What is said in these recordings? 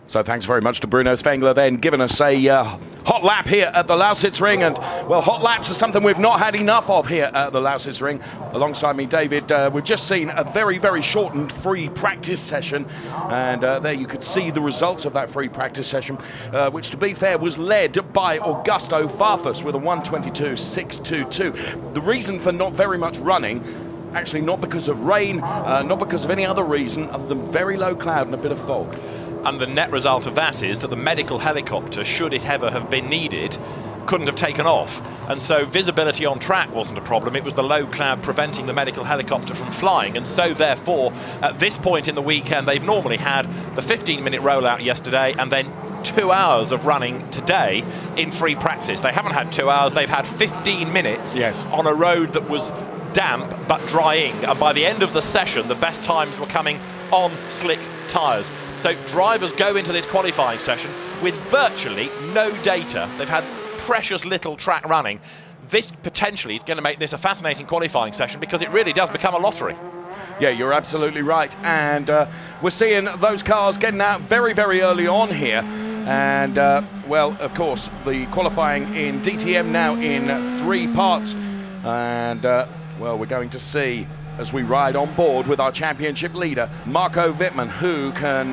So thanks very much to Bruno Spengler then giving us a hot lap here at the Lausitzring. And, well, hot laps are something we've not had enough of here at the Lausitzring. Alongside me, David, we've just seen a very, very shortened free practice session. And there you could see the results of that free practice session, which, to be fair, was led by Augusto Farfus with a 1:22.622. The reason for not very much running, actually not because of rain, not because of any other reason other than very low cloud and a bit of fog. And the net result of that is that the medical helicopter, should it ever have been needed, couldn't have taken off. And so visibility on track wasn't a problem. It was the low cloud preventing the medical helicopter from flying. And so therefore, at this point in the weekend, they've normally had the 15-minute rollout yesterday and then 2 hours of running today in free practice. They haven't had 2 hours, they've had 15 minutes on a road that was damp but drying. And by the end of the session, the best times were coming on slick tyres. So drivers go into this qualifying session with virtually no data. They've had precious little track running. This potentially is going to make this a fascinating qualifying session because it really does become a lottery. Yeah, you're absolutely right. And we're seeing those cars getting out very, very early on here. And, well, of course, the qualifying in DTM now in 3 parts. And, well, we're going to see, as we ride on board with our championship leader, Marco Wittmann, who can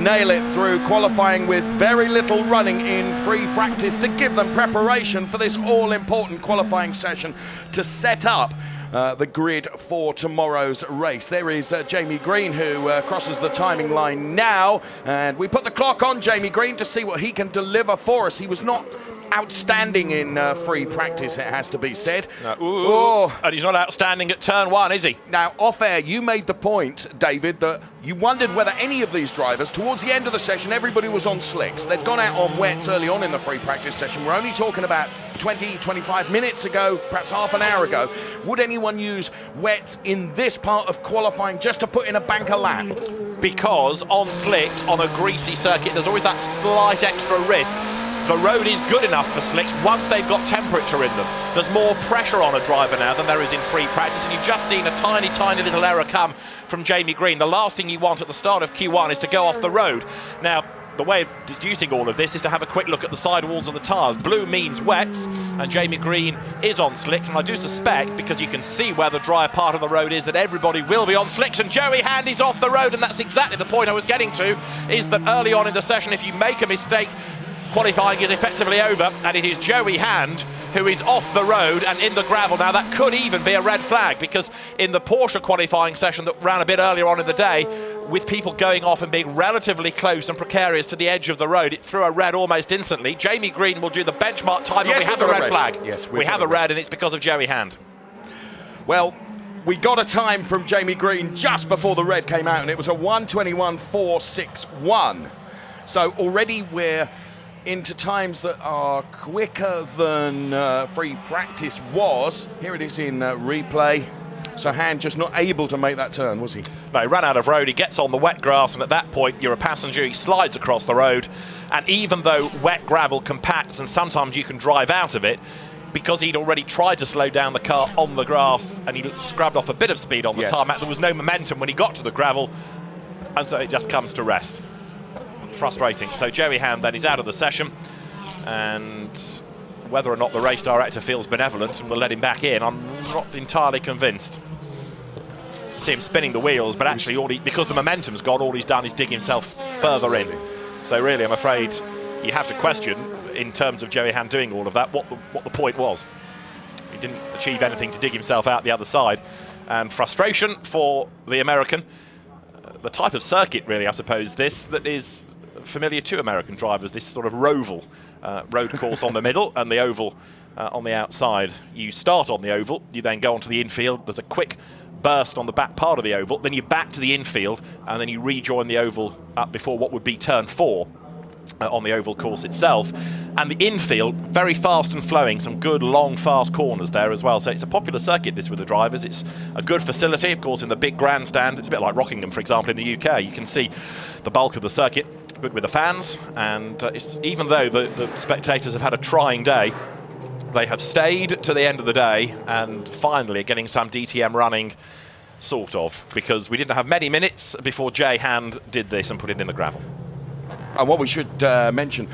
nail it through qualifying with very little running in free practice to give them preparation for this all-important qualifying session to set up the grid for tomorrow's race. There is Jamie Green, who crosses the timing line now, and we put the clock on Jamie Green to see what he can deliver for us. He was not outstanding in free practice, it has to be said. And he's not outstanding at turn 1, is he? Now, off air, you made the point, David, that you wondered whether any of these drivers, towards the end of the session, everybody was on slicks. They'd gone out on wets early on in the free practice session. We're only talking about 20, 25 minutes ago, perhaps half an hour ago. Would anyone use wets in this part of qualifying just to put in a banker lap? Because on slicks, on a greasy circuit, there's always that slight extra risk. The road is good enough for slicks once they've got temperature in them. There's more pressure on a driver now than there is in free practice, and you've just seen a tiny, tiny little error come from Jamie Green. The last thing you want at the start of Q1 is to go off the road. Now, the way of deducing all of this is to have a quick look at the sidewalls of the tyres. Blue means wets, and Jamie Green is on slicks, and I do suspect, because you can see where the drier part of the road is, that everybody will be on slicks, and Joey Hand is off the road, and that's exactly the point I was getting to, is that early on in the session, if you make a mistake, qualifying is effectively over, and it is Joey Hand who is off the road and in the gravel. Now, that could even be a red flag, because in the Porsche qualifying session that ran a bit earlier on in the day, with people going off and being relatively close and precarious to the edge of the road, it threw a red almost instantly. Jamie Green will do the benchmark time, and we have a red flag. Yes, we have a red, and it's because of Joey Hand. Well, we got a time from Jamie Green just before the red came out, and it was a 1:21.461. So already we're into times that are quicker than free practice was. Here it is in replay. So Hand just not able to make that turn, was he? No, he ran out of road, he gets on the wet grass, and at that point you're a passenger, he slides across the road, and even though wet gravel compacts and sometimes you can drive out of it, because he'd already tried to slow down the car on the grass and he scrubbed off a bit of speed on the tarmac, there was no momentum when he got to the gravel, and so it just comes to rest. Frustrating. So Joey Hand then is out of the session, and whether or not the race director feels benevolent and will let him back in, I'm not entirely convinced. See him spinning the wheels, but actually because the momentum's gone, all he's done is dig himself further in. So really, I'm afraid you have to question, in terms of Joey Hand doing all of that, what the point was. He didn't achieve anything to dig himself out the other side, and frustration for the American. The type of circuit, really, I suppose, that is familiar to American drivers, this sort of roval road course on the middle and the oval on the outside. You start on the oval, you then go onto the infield, there's a quick burst on the back part of the oval, then you back to the infield, and then you rejoin the oval up before what would be turn 4 on the oval course itself. And the infield, very fast and flowing, some good long fast corners there as well. So it's a popular circuit, this, with the drivers. It's a good facility, of course, in the big grandstand. It's a bit like Rockingham, for example, in the UK. You can see the bulk of the circuit, good with the fans, and even though the spectators have had a trying day, they have stayed to the end of the day and finally getting some DTM running, sort of, because we didn't have many minutes before Jay Hand did this and put it in the gravel. And what we should mention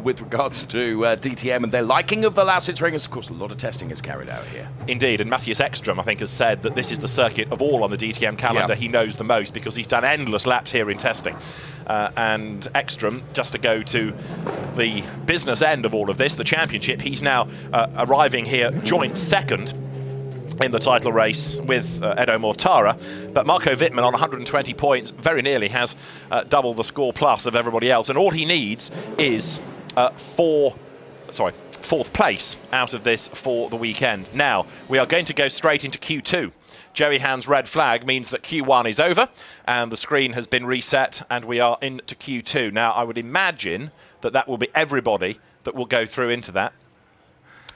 with regards to DTM and their liking of the Lausitzring is, of course, a lot of testing is carried out here. Indeed, and Matthias Ekström, I think, has said that this is the circuit of all on the DTM calendar he knows the most, because he's done endless laps here in testing. And Ekström, just to go to the business end of all of this, the championship, he's now arriving here joint second in the title race with Edo Mortara, but Marco Wittmann on 120 points very nearly has double the score plus of everybody else, and all he needs is fourth place out of this for the weekend. Now we are going to go straight into Q2. Joey Hand's red flag means that Q1 is over and the screen has been reset and we are into Q2. Now I would imagine that that will be everybody that will go through into that.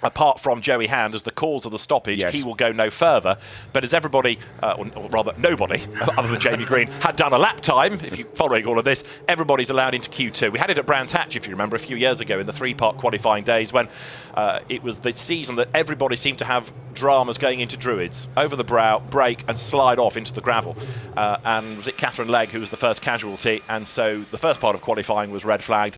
Apart from Joey Hand, as the cause of the stoppage, he will go no further. But as everybody, or rather nobody, other than Jamie Green, had done a lap time, if you're following all of this, everybody's allowed into Q2. We had it at Brands Hatch, if you remember, a few years ago in the three-part qualifying days when it was the season that everybody seemed to have dramas going into Druids. Over the brow, brake, and slide off into the gravel. And was it Catherine Legg who was the first casualty? And so the first part of qualifying was red flagged.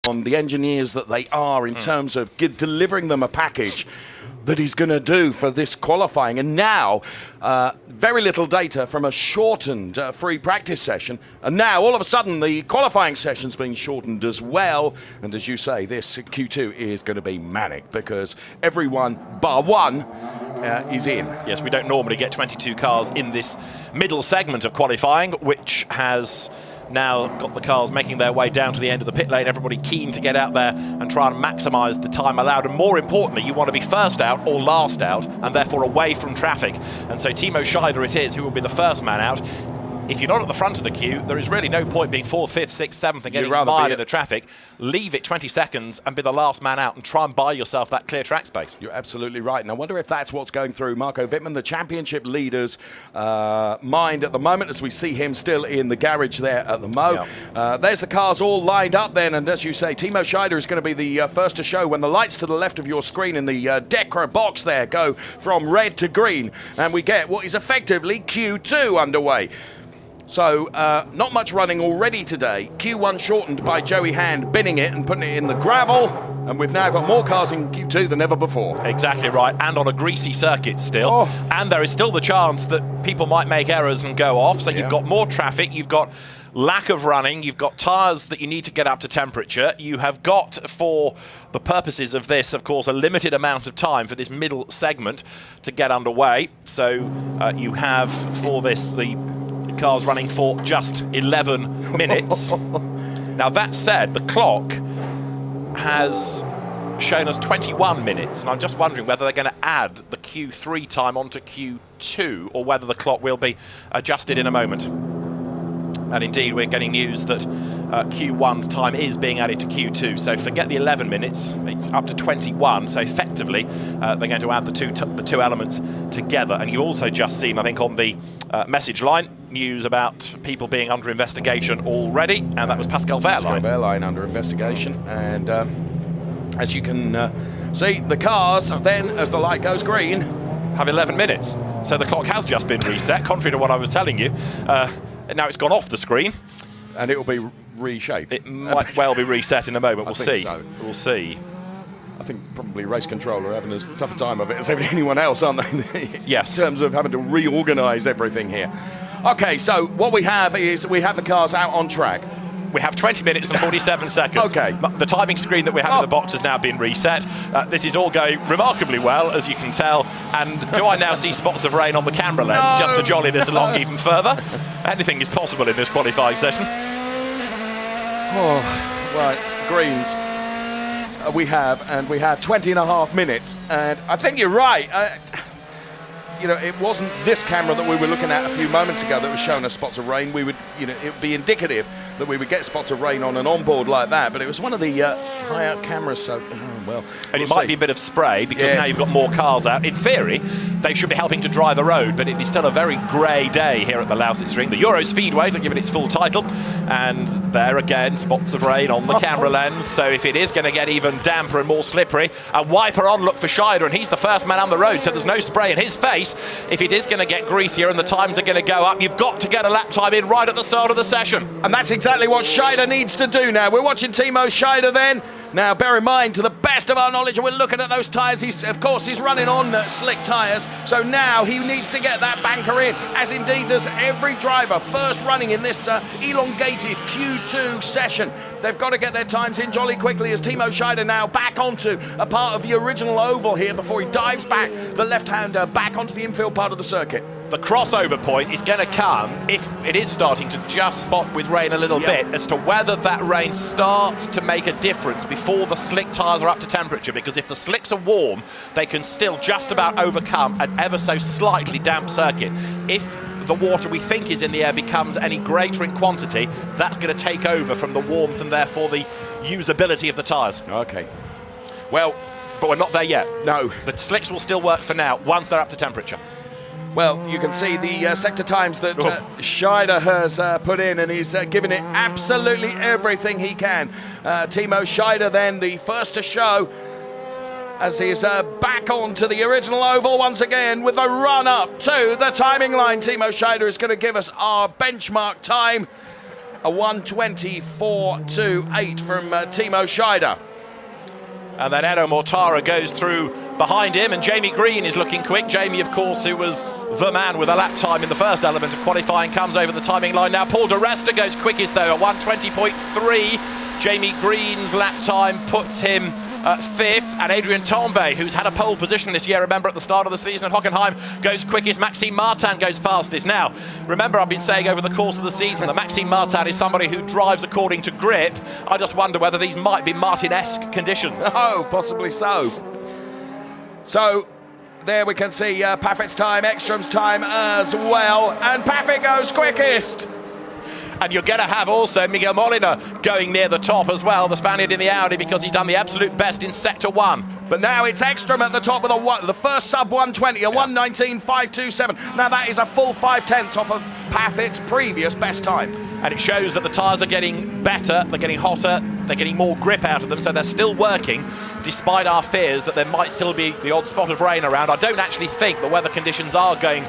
On the engineers that they are in terms of delivering them a package that he's going to do for this qualifying. And now, very little data from a shortened free practice session. And now, all of a sudden, the qualifying session's been shortened as well. And as you say, this Q2 is going to be manic because everyone, bar one, is in. Yes, we don't normally get 22 cars in this middle segment of qualifying, which has now got the cars making their way down to the end of the pit lane, everybody keen to get out there and try and maximise the time allowed, and more importantly you want to be first out or last out and therefore away from traffic. And so Timo Scheider it is who will be the first man out. if you're not at the front of the queue, there is really no point being 4th, 5th, 6th, 7th and getting mired in the traffic. Leave it 20 seconds and be the last man out and try and buy yourself that clear track space. You're absolutely right. And I wonder if that's what's going through Marco Wittmann, the championship leader's mind at the moment, as we see him still in the garage there at the Mo. Yeah. There's the cars all lined up then, and as you say, Timo Scheider is going to be the first to show when the lights to the left of your screen in the Decra box there go from red to green, and we get what is effectively Q2 underway. So, not much running already today. Q1 shortened by Joey Hand binning it and putting it in the gravel, and we've now got more cars in Q2 than ever before. Exactly right, and on a greasy circuit still. And there is still the chance that people might make errors and go off, so you've got more traffic, you've got lack of running, you've got tyres that you need to get up to temperature, you have got, for the purposes of this, of course, a limited amount of time for this middle segment to get underway. So you have, for this, the cars running for just 11 minutes. Now, that said, the clock has shown us 21 minutes, and I'm just wondering whether they're going to add the Q3 time onto Q2 or whether the clock will be adjusted in a moment. And indeed, we're getting news that Q1's time is being added to Q2. So forget the 11 minutes, it's up to 21. So effectively, they're going to add the two elements together. And you also just seen, I think, on the message line, news about people being under investigation already. And that was Pascal Wehrlein. Pascal Wehrlein under investigation. And as you can see, the cars then, as the light goes green, have 11 minutes. So the clock has just been reset, contrary to what I was telling you. Now it's gone off the screen. And it will be reshaped. It might well be reset in a moment. We'll see. So. We'll see. I think probably race control are having as tough a time of it as anyone else, aren't they? Yes. In terms of having to reorganise everything here. Okay, so what we have is we have the cars out on track. We have 20 minutes and 47 seconds. Okay. The timing screen that we have in the box has now been reset. This is all going remarkably well, as you can tell. And do I now see spots of rain on the camera lens just to jolly this along even further? Anything is possible in this qualifying session. Oh, right, greens. We have 20 and a half minutes. And I think you're right. You know, it wasn't this camera that we were looking at a few moments ago that was showing us spots of rain. We would, you know, it would be indicative that we would get spots of rain on an onboard like that, but it was one of the high-out cameras, so, well. And it might be a bit of spray, because now you've got more cars out. In theory, they should be helping to dry the road, but it is still a very grey day here at the Lausitzring. The Euro Speedway, to give it its full title, and there again, spots of rain on the camera lens, so if it is going to get even damper and more slippery, a wiper on look for Scheider, and he's the first man on the road, so there's no spray in his face. If it is going to get greasier and the times are going to go up, you've got to get a lap time in right at the start of the session. And that's exactly what Scheider needs to do now. We're watching Timo Scheider then. Now, bear in mind, to the best of our knowledge, we're looking at those tyres. He's running on slick tyres. So now he needs to get that banker in, as indeed does every driver first running in this elongated Q2 session. They've got to get their times in jolly quickly, as Timo Scheider now back onto a part of the original oval here before he dives back, the left-hander, back onto the infield part of the circuit. The crossover point is going to come if it is starting to just spot with rain a little bit, as to whether that rain starts to make a difference before the slick tyres are up to temperature, because if the slicks are warm, they can still just about overcome an ever so slightly damp circuit. If the water we think is in the air becomes any greater in quantity, that's going to take over from the warmth and therefore the usability of the tyres. Okay. Well, but we're not there yet. No. The slicks will still work for now, once they're up to temperature. Well, you can see the sector times that Scheider has put in, and he's given it absolutely everything he can. Timo Scheider then, the first to show, as he's back onto the original oval once again with the run up to the timing line. Timo Scheider is going to give us our benchmark time, a 1:24.28 from Timo Scheider. And then Edo Mortara goes through behind him, and Jamie Green is looking quick. Jamie, of course, who was the man with a lap time in the first element of qualifying, comes over the timing line now. Paul Di Resta goes quickest, though, at 1:20.3. Jamie Green's lap time puts him fifth, and Adrian Tombe, who's had a pole position this year, remember, at the start of the season at Hockenheim, goes quickest. Maxime Martin goes fastest. Now, remember, I've been saying over the course of the season that Maxime Martin is somebody who drives according to grip. I just wonder whether these might be Martin-esque conditions. Oh, possibly so. So, there we can see Paffett's time, Ekstrom's time as well, and Paffett goes quickest. And you're going to have also Miguel Molina going near the top as well, the Spaniard in the Audi, because he's done the absolute best in Sector 1. But now it's Ekstrom at the top of the first sub 120, a 1:19.527. Now that is a full 5/10 off of Paffett's previous best time. And it shows that the tyres are getting better, they're getting hotter, they're getting more grip out of them, so they're still working, despite our fears that there might still be the odd spot of rain around. I don't actually think the weather conditions are going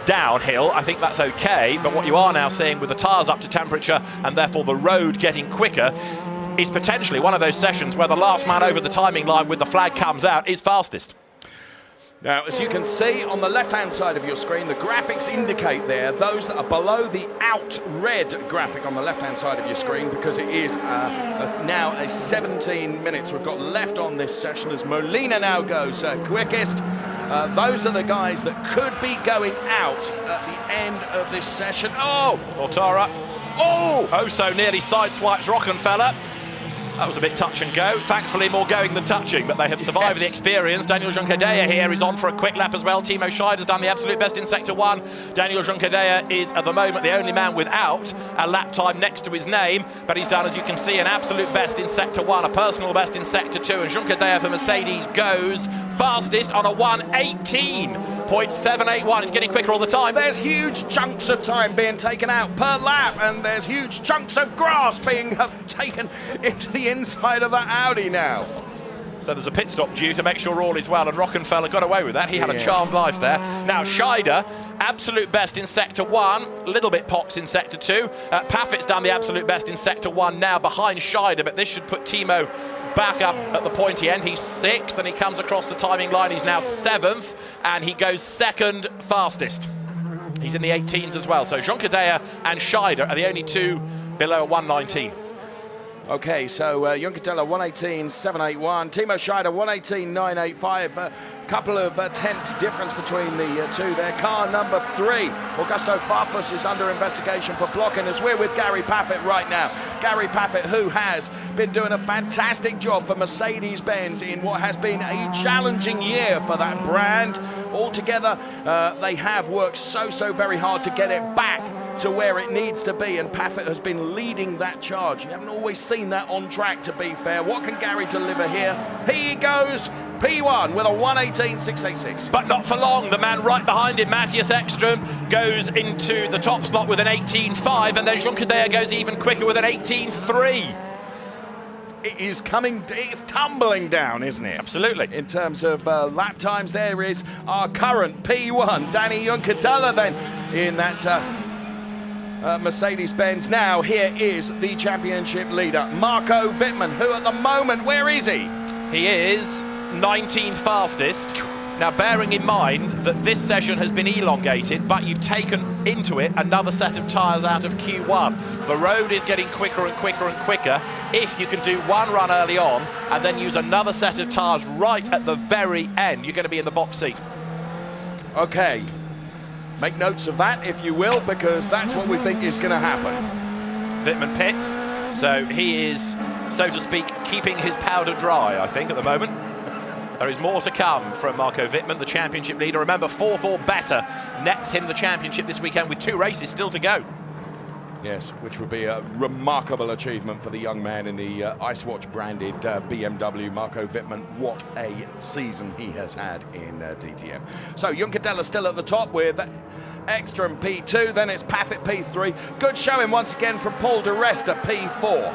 downhill. I think that's okay, but what you are now seeing with the tyres up to temperature and therefore the road getting quicker is potentially one of those sessions where the last man over the timing line with the flag comes out is fastest. Now, as you can see on the left-hand side of your screen, the graphics indicate there those that are below the out red graphic on the left-hand side of your screen, because it is now 17 minutes we've got left on this session as Molina now goes quickest. Those are the guys that could be going out at the end of this session. Oh! Mortara. Oh, so nearly sideswipes Rockenfeller. That was a bit touch and go. Thankfully, more going than touching, but they have survived the experience. Daniel Juncadella here is on for a quick lap as well. Timo Scheider's done the absolute best in Sector 1. Daniel Juncadella is, at the moment, the only man without a lap time next to his name, but he's done, as you can see, an absolute best in Sector 1, a personal best in Sector 2, and Juncadella for Mercedes goes fastest on a 1:18.781. It's getting quicker all the time. There's huge chunks of time being taken out per lap, and there's huge chunks of grass being taken into the inside of that Audi now. So there's a pit stop due to make sure all is well, and Rockenfeller got away with that. He had a charmed life there. Now Scheider, absolute best in Sector 1, a little bit pox in Sector 2. Paffett's done the absolute best in Sector 1 now behind Scheider, but this should put Timo back up at the pointy end. He's 6th, and he comes across the timing line. He's now 7th, and he goes 2nd fastest. He's in the 18s as well. So Juncadella and Scheider are the only two below 1:19. Okay, so Juncadella 1:18.781, Timo Scheider 1:18.985. A couple of tenths difference between the two there. Car number 3, Augusto Farfus, is under investigation for blocking as we're with Gary Paffett right now. Gary Paffett, who has been doing a fantastic job for Mercedes-Benz in what has been a challenging year for that brand. Altogether, they have worked so very hard to get it back to where it needs to be, and Paffett has been leading that charge. You haven't always seen that on track, to be fair. What can Gary deliver here? He goes P1 with a 1:18.686. But not for long. The man right behind him, Matthias Ekstrom, goes into the top slot with an 18.5, and then Juncadella goes even quicker with an 18.3. It's tumbling down, isn't it? Absolutely. In terms of lap times, there is our current P1, Danny Juncadella, then in that Mercedes-Benz. Now here is the championship leader, Marco Wittmann, who at the moment, where is he? He is 19th fastest. Now, bearing in mind that this session has been elongated, but you've taken into it another set of tyres out of Q1. The road is getting quicker and quicker and quicker. If you can do one run early on and then use another set of tyres right at the very end, you're going to be in the box seat. Okay. Make notes of that, if you will, because that's what we think is going to happen. Wittmann pits, so he is, so to speak, keeping his powder dry, I think, at the moment. There is more to come from Marco Wittmann, the championship leader. Remember, 4th or better nets him the championship this weekend with 2 races still to go. Yes, which would be a remarkable achievement for the young man in the Icewatch branded BMW, Marco Wittmann. What a season he has had in DTM. So Juncadella still at the top with Ekstrom P2, then it's Paffett P3. Good showing once again from Paul de Resta P4.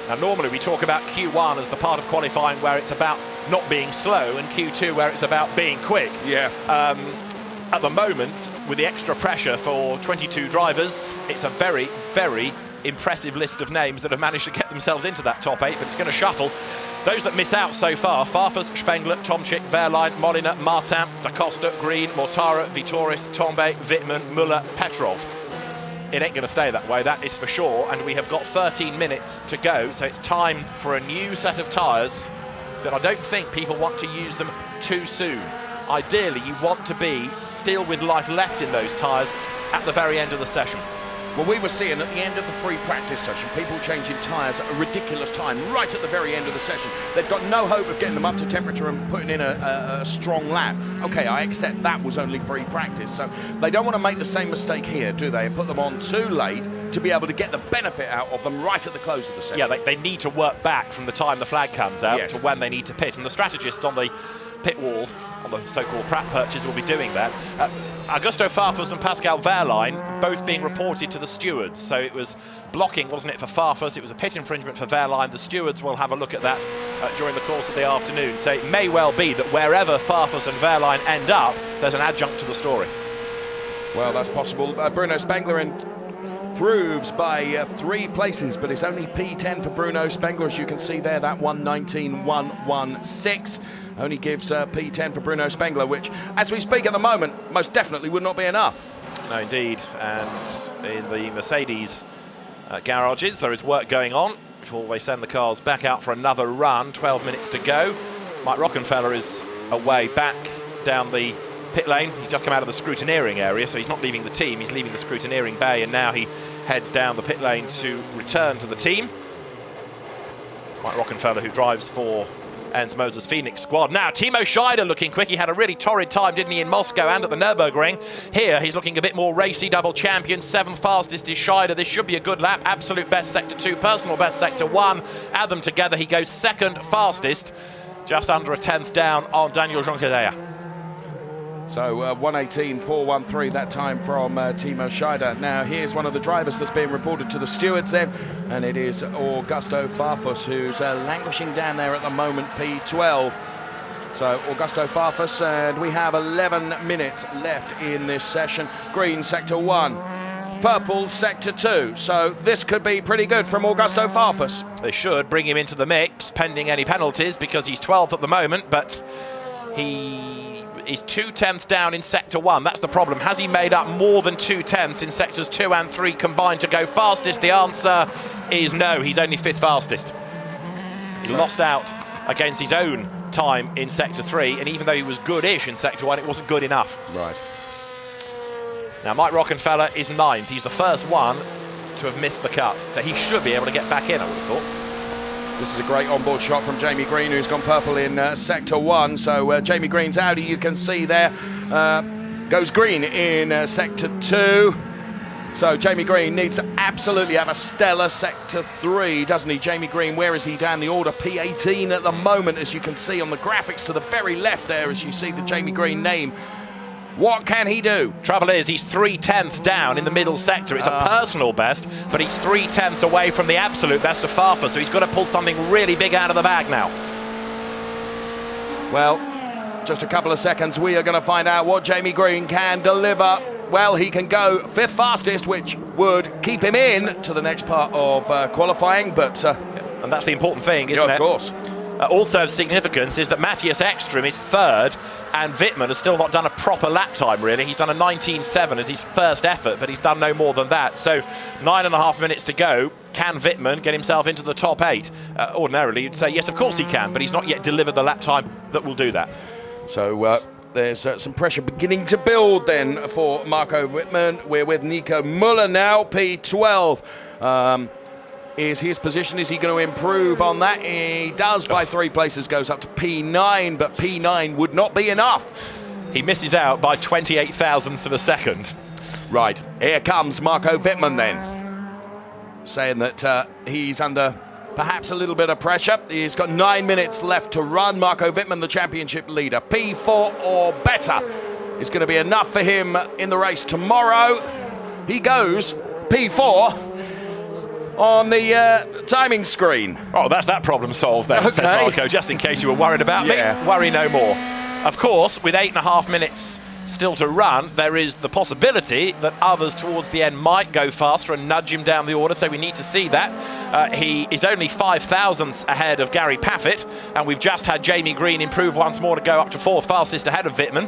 Now, normally we talk about Q1 as the part of qualifying where it's about not being slow, and Q2 where it's about being quick. Yeah. At the moment, with the extra pressure for 22 drivers, it's a very impressive list of names that have managed to get themselves into that top 8, but it's going to shuffle. Those that miss out so far: Farfus, Spengler, Tomczyk, Wehrlein, Molina, Martin, Da Costa, Green, Mortara, Vitoris, Tombe, Wittmann, Müller, Petrov. It ain't going to stay that way, that is for sure, and we have got 13 minutes to go, so it's time for a new set of tyres, but I don't think people want to use them too soon. Ideally, you want to be still with life left in those tyres at the very end of the session. Well, we were seeing at the end of the free practice session, people changing tyres at a ridiculous time, right at the very end of the session. They've got no hope of getting them up to temperature and putting in a strong lap. Okay, I accept that was only free practice, so they don't want to make the same mistake here, do they, and put them on too late to be able to get the benefit out of them right at the close of the session. Yeah, they need to work back from the time the flag comes out to when they need to pit, and the strategists on the pit wall, on the so-called Pratt perches, will be doing that. Augusto Farfus and Pascal Wehrlein both being reported to the stewards, so it was blocking, wasn't it, for Farfus? It was a pit infringement for Wehrlein. The stewards will have a look at that during the course of the afternoon, so it may well be that wherever Farfus and Wehrlein end up, there's an adjunct to the story. Well, that's possible. Bruno Spengler improves by 3 places, but it's only P10 for Bruno Spengler, as you can see there, that 1:19.116 only gives P10 for Bruno Spengler, which, as we speak at the moment, most definitely would not be enough. No, indeed, and in the Mercedes garages, there is work going on before they send the cars back out for another run. 12 minutes to go. Mike Rockenfeller is away back down the pit lane. He's just come out of the scrutineering area, so he's not leaving the team, he's leaving the scrutineering bay, and now he heads down the pit lane to return to the team. Mike Rockenfeller, who drives for Ernst Moser's Phoenix squad. Now, Timo Scheider looking quick. He had a really torrid time, didn't he, in Moscow and at the Nürburgring. Here, he's looking a bit more racy, double champion. 7th fastest is Scheider. This should be a good lap. Absolute best sector 2, personal best sector 1. Add them together, he goes 2nd fastest, just under a 10th down on Daniel Jonquerea. So 1:18.413 that time from Timo Scheider. Now here's one of the drivers that's being reported to the stewards then, and it is Augusto Farfus, who's languishing down there at the moment, P12. So Augusto Farfus, and we have 11 minutes left in this session. Green sector 1, purple sector 2. So this could be pretty good from Augusto Farfus. They should bring him into the mix pending any penalties, because he's 12th at the moment, but he is 2/10ths down in sector 1. That's the problem. Has he made up more than 2/10ths in sectors 2 and 3 combined to go fastest? The answer is no. He's only 5th fastest. He lost out against his own time in sector 3, and even though he was good-ish in sector 1, it wasn't good enough. Right. Now, Mike Rockenfeller is 9th. He's the first one to have missed the cut, so he should be able to get back in, I would have thought. This is a great onboard shot from Jamie Green, who's gone purple in sector 1. So Jamie Green's Audi, you can see there, goes green in sector 2. So Jamie Green needs to absolutely have a stellar sector 3, doesn't he? Jamie Green, where is he down the order? P18 at the moment, as you can see on the graphics to the very left there, as you see the Jamie Green name. What can he do? Trouble is, he's 3/10ths down in the middle sector. It's a personal best, but he's 3/10ths away from the absolute best of Farfus, so he's got to pull something really big out of the bag now. Well, just a couple of seconds, we are going to find out what Jamie Green can deliver. Well, he can go 5th fastest, which would keep him in to the next part of qualifying, but... and that's the important thing, isn't it? Of course. Also of significance is that Matthias Ekstrom is 3rd, and Wittmann has still not done a proper lap time, really. He's done a 19.7 as his first effort, but he's done no more than that. So 9.5 minutes to go. Can Wittmann get himself into the top 8? Ordinarily, you'd say, yes, of course he can, but he's not yet delivered the lap time that will do that. So there's some pressure beginning to build then for Marco Wittmann. We're with Nico Müller now, P12. Is his position, is he going to improve on that? He does by 3 places, goes up to P9, but P9 would not be enough. He misses out by 28 thousandths of a second. Right, here comes Marco Wittmann then, saying that he's under perhaps a little bit of pressure. He's got 9 minutes left to run. Marco Wittmann, the championship leader. P4 or better is going to be enough for him in the race tomorrow. He goes P4 on the timing screen. Oh, that's that problem solved then, says Marco, just in case you were worried about me. Worry no more. Of course, with 8.5 minutes still to run, there is the possibility that others towards the end might go faster and nudge him down the order, so we need to see that. He is only 5 thousandths ahead of Gary Paffett, and we've just had Jamie Green improve once more to go up to 4th fastest ahead of Wittmann.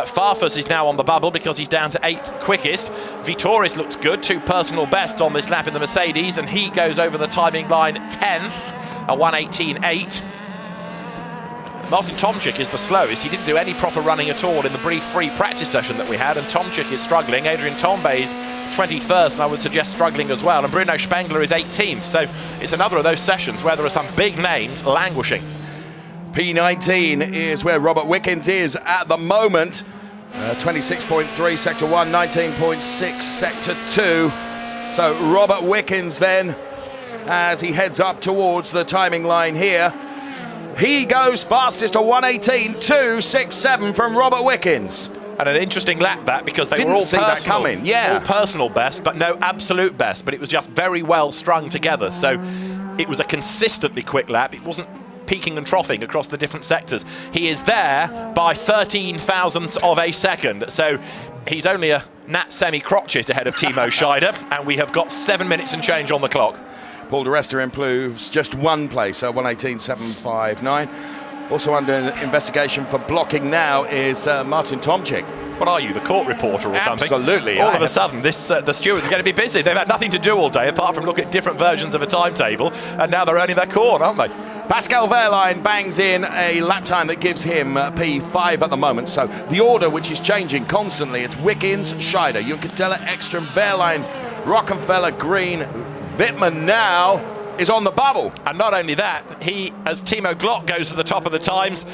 Farfus is now on the bubble because he's down to 8th quickest. Vitoris looks good, 2 personal bests on this lap in the Mercedes, and he goes over the timing line 10th, a 1:18.8. Martin Tomczyk is the slowest. He didn't do any proper running at all in the brief free practice session that we had, and Tomczyk is struggling. Adrian Tombe's 21st, and I would suggest struggling as well, and Bruno Spengler is 18th. So it's another of those sessions where there are some big names languishing. P19 is where Robert Wickens is at the moment. 26.3 Sector 1, 19.6 Sector 2. So Robert Wickens then, as he heads up towards the timing line here, he goes fastest to 1:18.267 from Robert Wickens. And an interesting lap that, because they Didn't were all see personal, that coming. Yeah. all personal best, but no absolute best. But it was just very well strung together. So it was a consistently quick lap. It wasn't peaking and troughing across the different sectors. He is there by 13 thousandths of a second. So he's only a Nat semi-crotchet ahead of Timo Scheider, and we have got 7 minutes and change on the clock. Paul de Resta improves just one place, 1:18.759. Also under investigation for blocking now is Martin Tomczyk. What are you, the court reporter or something? Absolutely. All of a sudden, the stewards are going to be busy. They've had nothing to do all day apart from look at different versions of a timetable, and now they're earning their corn, aren't they? Pascal Wehrlein bangs in a lap time that gives him P5 at the moment. So the order, which is changing constantly, it's Wickens, Scheider, Junkentella, Ekstrom, Wehrlein, Rockenfeller, Green. Wittmann now is on the bubble. And not only that, he, as Timo Glock goes to the top of the times,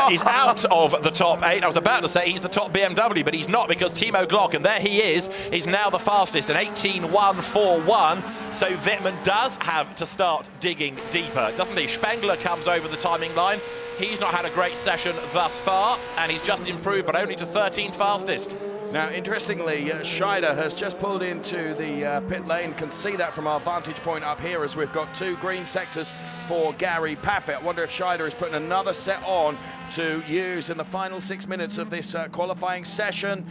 he's out of the top 8. I was about to say he's the top BMW, but he's not, because Timo Glock, and there he is, he's now the fastest, an 18.141. So Wittmann does have to start digging deeper, doesn't he? Spengler comes over the timing line. He's not had a great session thus far, and he's just improved, but only to 13th fastest. Now, interestingly, Scheider has just pulled into the pit lane. Can see that from our vantage point up here, as we've got 2 green sectors for Gary Paffett. I wonder if Scheider is putting another set on to use in the final 6 minutes of this qualifying session,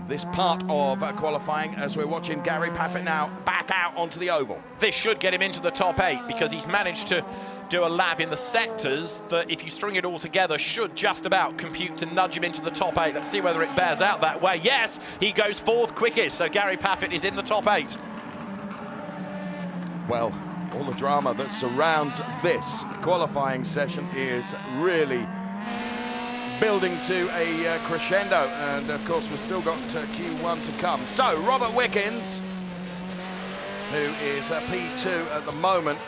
this part of qualifying, as we're watching Gary Paffett now back out onto the oval. This should get him into the top 8, because he's managed to do a lap in the sectors that, if you string it all together, should just about compute to nudge him into the top 8. Let's see whether it bears out that way. Yes, he goes 4th quickest, so Gary Paffett is in the top 8. Well, all the drama that surrounds this qualifying session is really building to a crescendo, and of course we've still got Q1 to come. So Robert Wickens, who is P2 at the moment,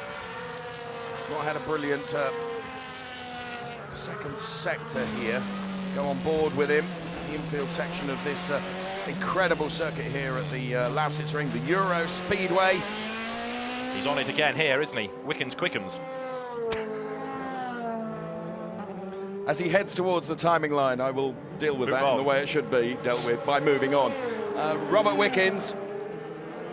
not had a brilliant second sector here. Go on board with him. The infield section of this incredible circuit here at the Lausitzring, the Euro Speedway. He's on it again here, isn't he? Wickens quickens. As he heads towards the timing line, I will deal with that in the way it should be dealt with by moving on. Robert Wickens,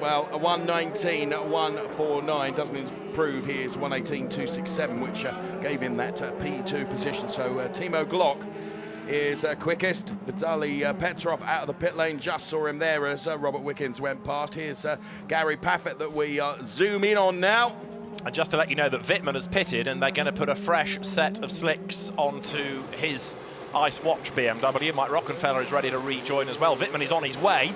well, a 1:19.149 doesn't improve his 1:18.267, which gave him that P2 position. So Timo Glock is quickest. Vitaly Petrov out of the pit lane, just saw him there as Robert Wickens went past. Here's Gary Paffett that we zoom in on now. And just to let you know that Wittmann has pitted, and they're going to put a fresh set of slicks onto his Ice Watch BMW. Mike Rockenfeller is ready to rejoin as well. Wittmann is on his way,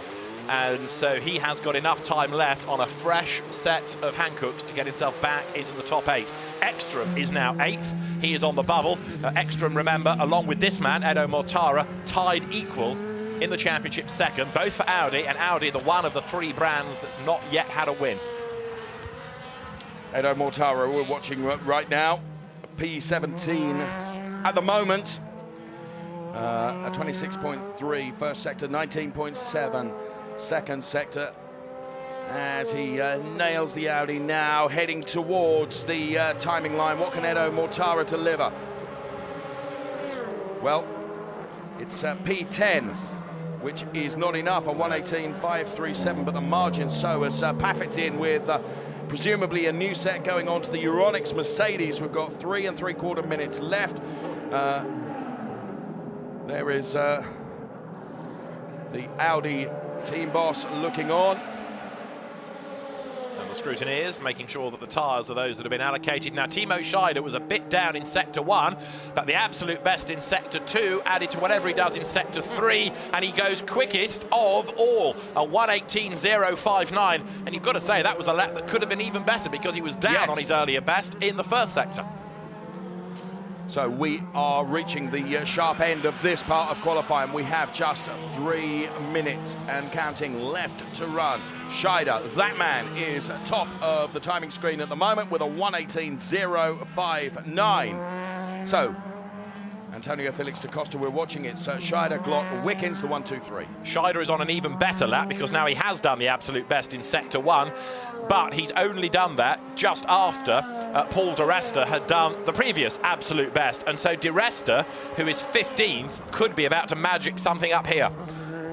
and so he has got enough time left on a fresh set of Hankooks to get himself back into the top 8. Ekstrom is now 8th. He is on the bubble. Ekstrom, remember, along with this man, Edo Mortara, tied equal in the championship second, both for Audi, and Audi, the one of the 3 brands that's not yet had a win. Edo Mortara, we're watching right now, P17 at the moment, a 26.3 first sector, 19.7 second sector, as he nails the Audi now, heading towards the timing line. What can Edo Mortara deliver? Well, it's P10, which is not enough, a 1:18.537, but the margin so, as Paffett's in with presumably a new set going on to the Euronics Mercedes. We've got 3 3/4 minutes left. There is the Audi team boss looking on. And the scrutineers making sure that the tyres are those that have been allocated. Now, Timo Scheider was a bit down in Sector 1, but the absolute best in Sector 2, added to whatever he does in Sector 3, and he goes quickest of all, a 1:18.059. And you've got to say, that was a lap that could have been even better, because he was down on his earlier best in the first sector. So we are reaching the sharp end of this part of qualifying. We have just 3 minutes and counting left to run. Scheider, that man, is top of the timing screen at the moment with a 1:18.059. So Antonio Felix da Costa, we're watching it. Scheider, Glock, Wickens, the 1-2-3. Scheider is on an even better lap because now he has done the absolute best in Sector 1, but he's only done that just after Paul di Resta had done the previous absolute best. And so di Resta, who is 15th, could be about to magic something up here.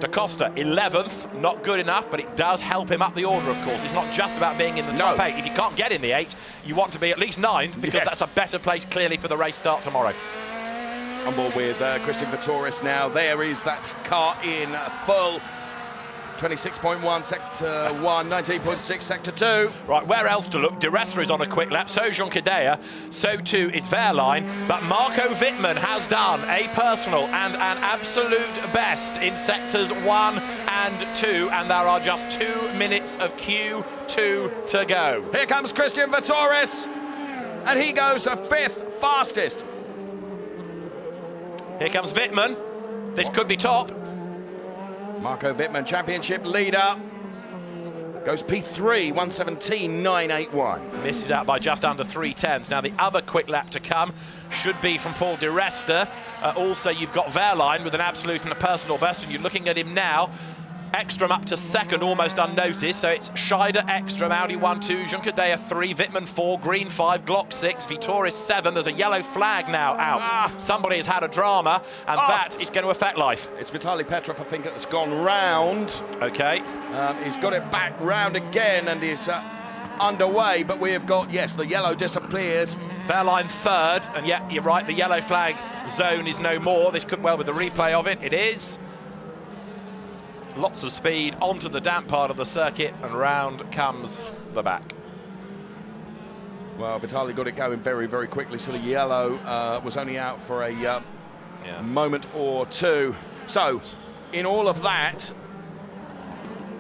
Da Costa, 11th, not good enough, but it does help him up the order, of course. It's not just about being in the top 8. If you can't get in the 8, you want to be at least 9th, because that's a better place, clearly, for the race start tomorrow. On board with Christian Vitoris now. There is that car in full. 26.1 Sector 1, 19.6 Sector 2. Right, where else to look? Di Resta is on a quick lap, so Junqueira, so too is Wehrlein, but Marco Wittmann has done a personal and an absolute best in Sectors 1 and 2, and there are just 2 minutes of Q2 to go. Here comes Christian Vitoris, and he goes 5th fastest. Here comes Wittmann. This could be top. Marco Wittmann, championship leader, goes P3, 1:17.981. Misses out by just under 3/10. Now the other quick lap to come should be from Paul di Resta. Also, you've got Wehrlein with an absolute and a personal best, and you're looking at him now. Ekstrom up to 2nd, almost unnoticed. So it's Scheider, Ekstrom, Audi 1-2, Junqueira 3, Wittmann 4, Green 5, Glock 6, Vitoris 7. There's a yellow flag now out. Somebody has had a drama, and that is going to affect life. It's Vitaly Petrov, I think, that's gone round. Okay. He's got it back round again, and is underway. But we have got, yes, the yellow disappears. Wehrlein 3rd, and yeah, you're right, the yellow flag zone is no more. This could well be the replay of it. It is. Lots of speed onto the damp part of the circuit, and round comes the back. Well, Vitaly got it going very, very quickly, so the yellow was only out for a moment or two. So, in all of that,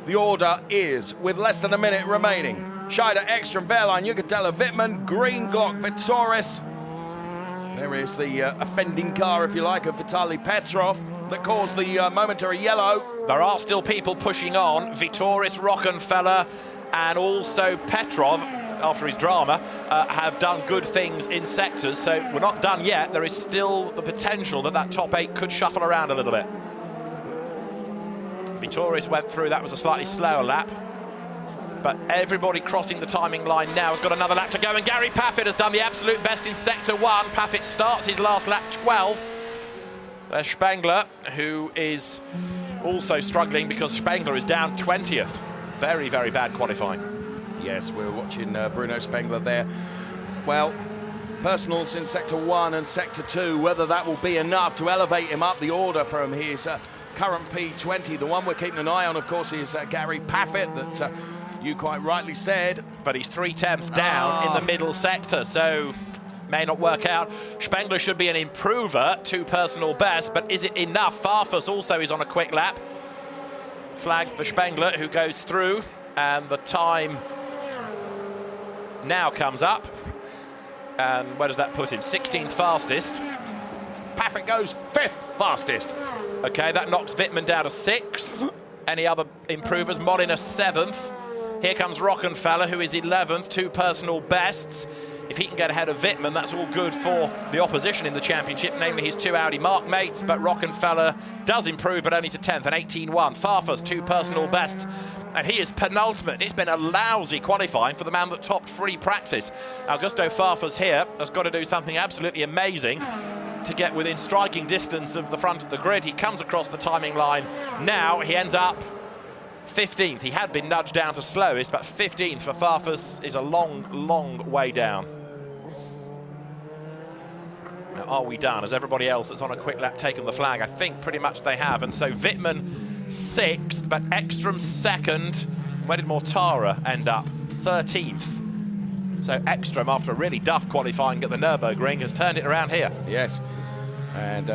the order is, with less than a minute remaining, Scheider, Ekstrom, Wehrlein, Junqueira, Wittmann, Green, Glock, Vitoris. There is the offending car, if you like, of Vitaly Petrov that caused the momentary yellow. There are still people pushing on. Vitoris, Rockenfeller, and also Petrov, after his drama, have done good things in sectors. So we're not done yet. There is still the potential that that top 8 could shuffle around a little bit. Vitoris went through. That was a slightly slower lap. But everybody crossing the timing line now has got another lap to go. And Gary Paffett has done the absolute best in Sector 1. Paffett starts his last lap 12th. There's Spengler, who is also struggling because Spengler is down 20th. Very, very bad qualifying. Yes, we're watching Bruno Spengler there. Well, personals in Sector 1 and Sector 2, whether that will be enough to elevate him up the order from his current P20. The one we're keeping an eye on, of course, is Gary Paffett, that you quite rightly said. But he's 3/10 down in the middle sector, so may not work out. Spengler should be an improver to personal best, but is it enough? Farfus also is on a quick lap. Flag for Spengler, who goes through, and the time now comes up. And where does that put him? 16th fastest. Paffett goes 5th fastest. Okay, that knocks Wittmann down to 6th. Any other improvers? Molina 7th. Here comes Rockenfeller, who is 11th, 2 personal bests. If he can get ahead of Wittmann, that's all good for the opposition in the championship, namely his 2 Audi Mark mates, but Rockenfeller does improve, but only to 10th, an 18.1. Farfus, 2 personal bests, and he is penultimate. It's been a lousy qualifying for the man that topped free practice. Augusto Farfus here has got to do something absolutely amazing to get within striking distance of the front of the grid. He comes across the timing line. Now he ends up 15th. He had been nudged down to slowest, but 15th for Farfus is a long, long way down. Now, are we done? Has everybody else that's on a quick lap taken the flag? I think pretty much they have. And so Wittmann 6th, but Ekstrom 2nd. Where did Mortara end up? 13th. So Ekstrom, after a really duff qualifying at the Nürburgring, has turned it around here. Yes, and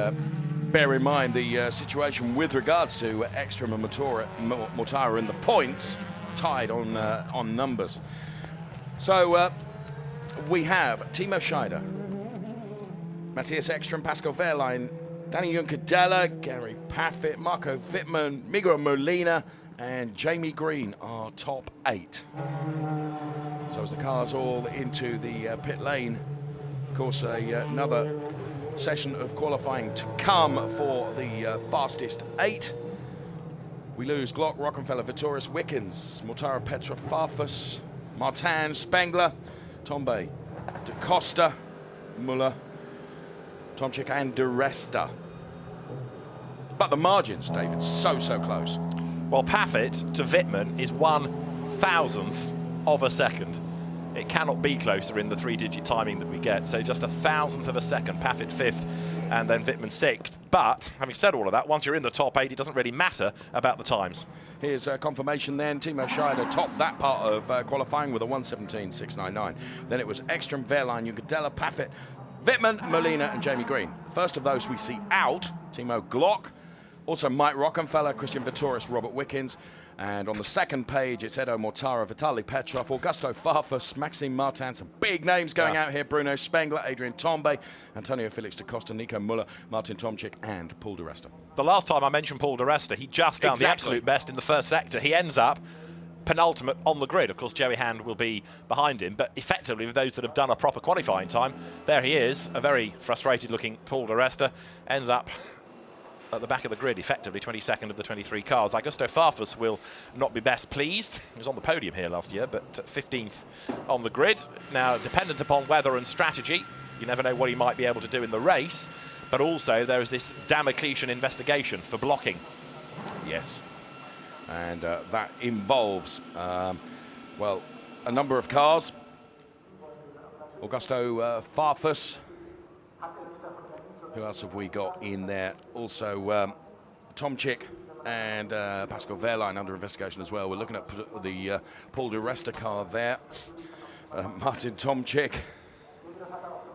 bear in mind the situation with regards to Ekstrom and Mortara in the points, tied on numbers. So we have Timo Scheider, Matthias Ekstrom, Pascal Wehrlein, Danny Juncadella, Gary Paffett, Marco Wittmann, Miguel Molina, and Jamie Green are top 8. So as the cars all into the pit lane, of course, another session of qualifying to come for the fastest 8. We lose Glock, Rockenfeller, Vittorius, Wickens, Mortara, Petra, Farfus, Martin, Spengler, Tombe, Da Costa, Muller, Tomczyk, and De Resta. But the margins, David, so close. Well, Paffett to Wittmann is 1/1000th of a second. It cannot be closer in the 3-digit timing that we get. So just 1/1000th of a second. Paffett 5th and then Wittmann 6th. But having said all of that, once you're in the top 8, it doesn't really matter about the times. Here's confirmation then. Timo Scheider topped that part of qualifying with a 1:17.699. Then it was Ekstrom, Wehrlein, Juncadella, Paffett, Wittmann, Molina, and Jamie Green. First of those we see out, Timo Glock. Also Mike Rockenfeller, Christian Vittorius, Robert Wickens. And on the second page, it's Edo Mortara, Vitaly Petrov, Augusto Farfus, Maxime Martin. Some big names going out here. Bruno Spengler, Adrian Tombe, Antonio Felix da Costa, Nico Muller, Martin Tomczyk, and Paul de Resta. The last time I mentioned Paul de Resta, he just found the absolute best in the first sector. He ends up penultimate on the grid. Of course, Joey Hand will be behind him, but effectively, with those that have done a proper qualifying time, there he is, a very frustrated-looking Paul de Resta, ends up at the back of the grid, effectively 22nd of the 23 cars. Augusto Farfus will not be best pleased. He was on the podium here last year, but 15th on the grid. Now, dependent upon weather and strategy, you never know what he might be able to do in the race, but also there is this Damocletian investigation for blocking. Yes, and that involves, well, a number of cars. Augusto Farfus. Who else have we got in there? Also, Tomczyk and Pascal Wehrlein under investigation as well. We're looking at the Paul de Resta car there. Martin Tomczyk.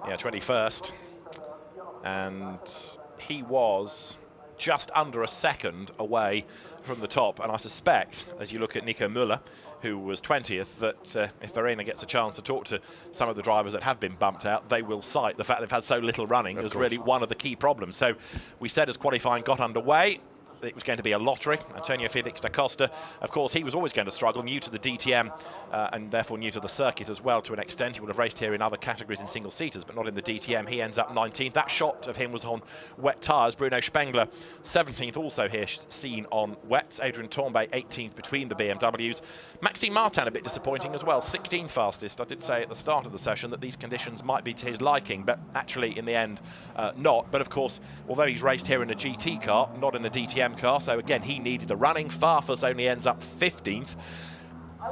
Yeah, 21st. And he was just under a second away from the top. And I suspect, as you look at Nico Muller, who was 20th, that if Verena gets a chance to talk to some of the drivers that have been bumped out, they will cite the fact they've had so little running as really one of the key problems. So we said as qualifying got underway, it was going to be a lottery. Antonio Felix da Costa, of course, he was always going to struggle, new to the DTM and therefore new to the circuit as well to an extent. He would have raced here in other categories in single-seaters, but not in the DTM. He ends up 19th. That shot of him was on wet tyres. Bruno Spengler, 17th, also here seen on wets. Adrian Tombe, 18th between the BMWs. Maxime Martin, a bit disappointing as well, 16th fastest. I did say at the start of the session that these conditions might be to his liking, but actually in the end, not. But of course, although he's raced here in a GT car, not in a DTM car, so again he needed a running. Farfus only ends up 15th,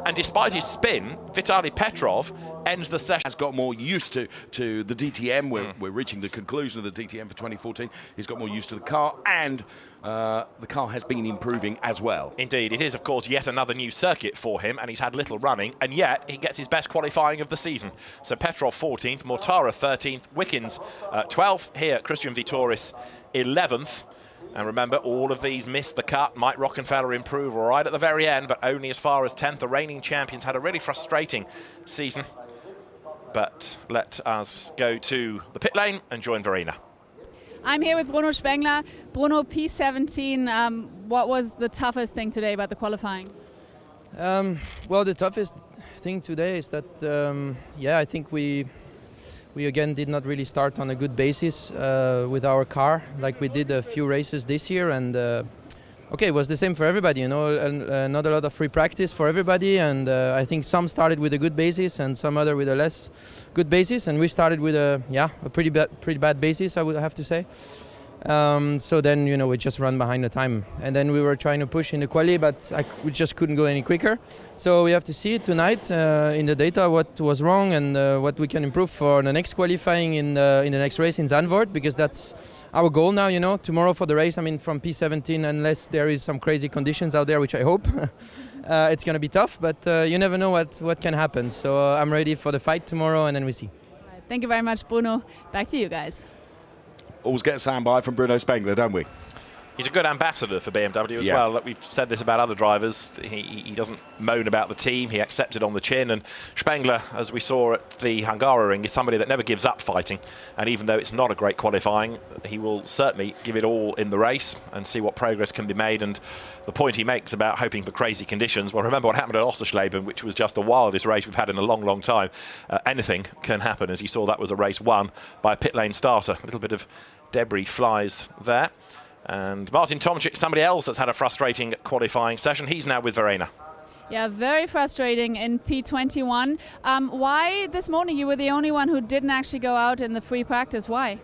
and despite his spin, Vitaly Petrov ends the session. Has got more used to the DTM. We're reaching the conclusion of the DTM for 2014. He's got more used to the car, and the car has been improving as well. Indeed, it is of course yet another new circuit for him, and he's had little running, and yet he gets his best qualifying of the season. So Petrov 14th, Mortara 13th, Wickens 12th, here Christian Vittorius 11th. And remember, all of these missed the cut. Mike Rockenfeller improved right at the very end, but only as far as 10th. The reigning champions had a really frustrating season. But let us go to the pit lane and join Verena. I'm here with Bruno Spengler. Bruno, P17, what was the toughest thing today about the qualifying? Well, the toughest thing today is that, I think we again did not really start on a good basis with our car like we did a few races this year, and it was the same for everybody, and not a lot of free practice for everybody, and I think some started with a good basis and some other with a less good basis, and we started with a pretty bad basis, I would have to say. So then, we just run behind the time. And then we were trying to push in the quali, but we just couldn't go any quicker. So we have to see tonight in the data what was wrong and what we can improve for the next qualifying in the next race in Zandvoort, because that's our goal now, tomorrow for the race. I mean, from P17, unless there is some crazy conditions out there, which I hope, it's going to be tough, but you never know what can happen. So I'm ready for the fight tomorrow, and then we see. Right, thank you very much, Bruno. Back to you guys. Always get a soundbite from Bruno Spengler, don't we? He's a good ambassador for BMW as well. Look, we've said this about other drivers. He doesn't moan about the team. He accepts it on the chin. And Spengler, as we saw at the Hungaroring, is somebody that never gives up fighting. And even though it's not a great qualifying, he will certainly give it all in the race and see what progress can be made. And the point he makes about hoping for crazy conditions, well, remember what happened at Ossersleben, which was just the wildest race we've had in a long, long time. Anything can happen. As you saw, that was a race won by a pit lane starter. A little bit of debris flies there. And Martin Tomczyk, somebody else that's had a frustrating qualifying session. He's now with Verena. Yeah, very frustrating in P21. Why this morning you were the only one who didn't actually go out in the free practice? Why?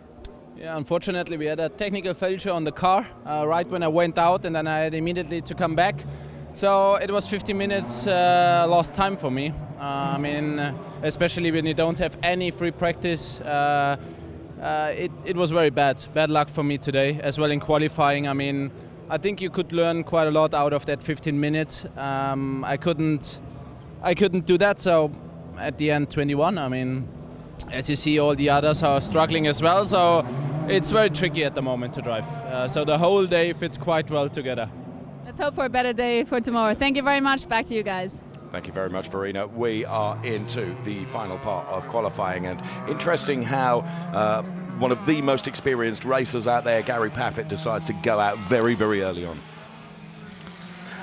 Yeah, unfortunately we had a technical failure on the car right when I went out, and then I had immediately to come back. So it was 50 minutes lost time for me. I mean, especially when you don't have any free practice. It was very bad luck for me today as well in qualifying. I mean, I think you could learn quite a lot out of that 15 minutes. I couldn't do that, so at the end 21. I mean, as you see, all the others are struggling as well, so it's very tricky at the moment to drive. So the whole day fits quite well together. Let's hope for a better day for tomorrow. Thank you very much. Back to you guys. Thank you very much, Verena. We are into the final part of qualifying, and interesting how one of the most experienced racers out there, Gary Paffett, decides to go out very, very early on.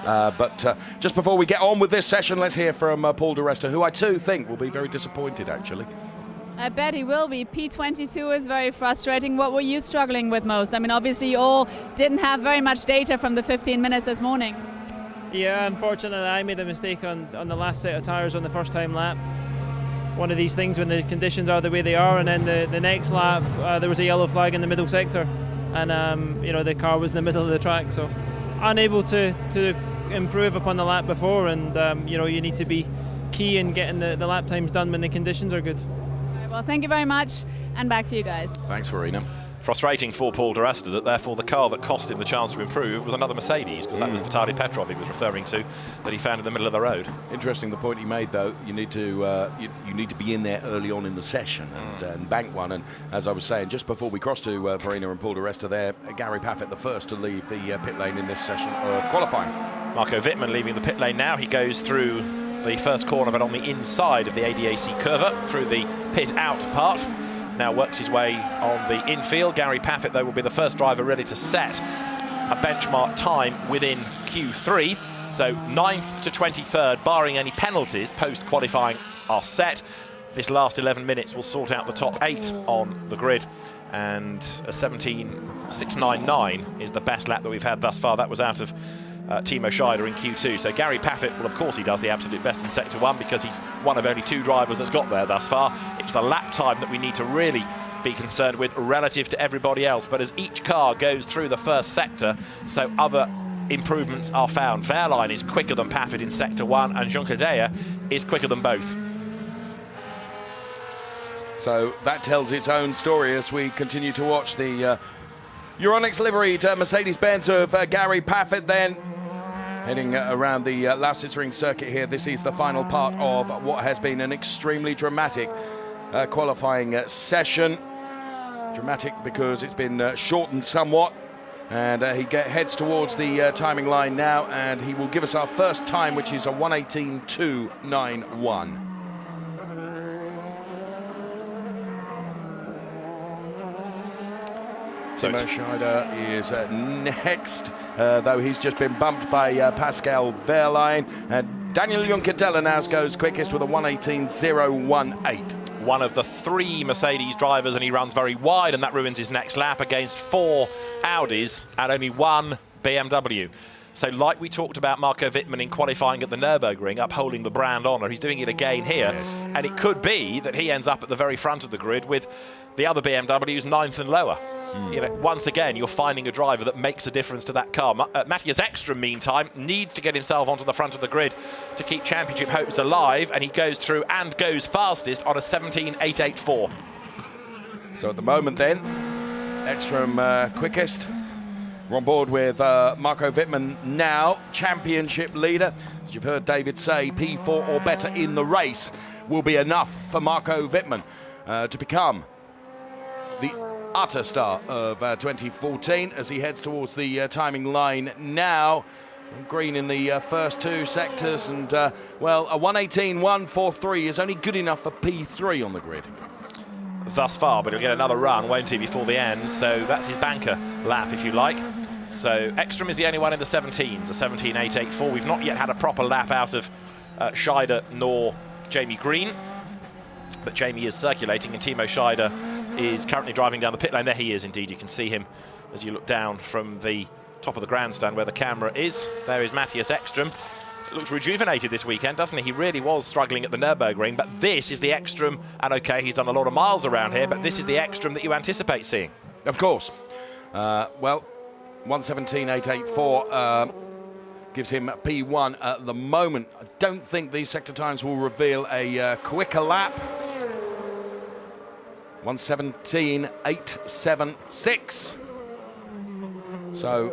But just before we get on with this session, let's hear from Paul di Resta, who I too think will be very disappointed, actually. I bet he will be. P22 is very frustrating. What were you struggling with most? I mean, obviously you all didn't have very much data from the 15 minutes this morning. Yeah, unfortunately I made a mistake on the last set of tyres on the first time lap. One of these things when the conditions are the way they are, and then the next lap there was a yellow flag in the middle sector, and you know, the car was in the middle of the track, so unable to improve upon the lap before, and you know, you need to be key in getting the lap times done when the conditions are good. Well, thank you very much, and back to you guys. Thanks, Verena. Frustrating for Paul di Resta that therefore the car that cost him the chance to improve was another Mercedes, because that was Vitaly Petrov he was referring to, that he found in the middle of the road. Interesting the point he made, though. You need to you need to be in there early on in the session and bank one. And as I was saying, just before we cross to Verena and Paul di Resta there, Gary Paffett the first to leave the pit lane in this session of qualifying. Marco Wittmann leaving the pit lane now. He goes through the first corner, but on the inside of the ADAC curve, through the pit out part. Now works his way on the infield. Gary Paffett, though, will be the first driver really to set a benchmark time within Q3. So 9th to 23rd, barring any penalties post-qualifying, are set. This last 11 minutes will sort out the top 8 on the grid. And a 17.699 is the best lap that we've had thus far. That was out of Timo Scheider in Q2. So Gary Paffett, well, of course he does the absolute best in Sector 1 because he's one of only 2 drivers that's got there thus far. It's the lap time that we need to really be concerned with relative to everybody else. But as each car goes through the first sector, so other improvements are found. Wehrlein is quicker than Paffett in Sector 1, and Juncker is quicker than both. So that tells its own story as we continue to watch the Euronics liveried Mercedes-Benz of Gary Paffett then heading around the Lausitzring circuit here. This is the final part of what has been an extremely dramatic qualifying session. Dramatic because it's been shortened somewhat, and he heads towards the timing line now, and he will give us our first time, which is a 1:18.291. Timo Scheider is next, though he's just been bumped by Pascal Wehrlein. Daniel Juncker now goes quickest with a 1:18.018. One of the 3 Mercedes drivers, and he runs very wide, and that ruins his next lap against 4 Audis and only 1 BMW. So like we talked about Marco Wittmann in qualifying at the Nürburgring, upholding the brand honour, he's doing it again here. Yes. And it could be that he ends up at the very front of the grid with the other BMWs 9th and lower. You know, once again, you're finding a driver that makes a difference to that car. Matthias Ekstrom, meantime, needs to get himself onto the front of the grid to keep championship hopes alive, and he goes through and goes fastest on a 17.884. So at the moment then, Ekstrom quickest. We're on board with Marco Wittmann now, championship leader. As you've heard David say, P4 or better in the race will be enough for Marco Wittmann to become the utter star of 2014 as he heads towards the timing line now. Green in the first two sectors, and well, a 1:18.143 is only good enough for P3 on the grid. Thus far, but he'll get another run, won't he, before the end? So that's his banker lap, if you like. So Ekstrom is the only one in the 17s, a 17.884. We've not yet had a proper lap out of Scheider nor Jamie Green, but Jamie is circulating, and Timo Scheider is currently driving down the pit lane. There he is, indeed. You can see him as you look down from the top of the grandstand where the camera is. There is Matthias Ekstrom. Looks rejuvenated this weekend, doesn't he? He really was struggling at the Nürburgring, but this is the Ekstrom, and okay, he's done a lot of miles around here, but this is the Ekstrom that you anticipate seeing. Of course. Well, 1:17.884 gives him P1 at the moment. I don't think these sector times will reveal a quicker lap. 1:17.876. So,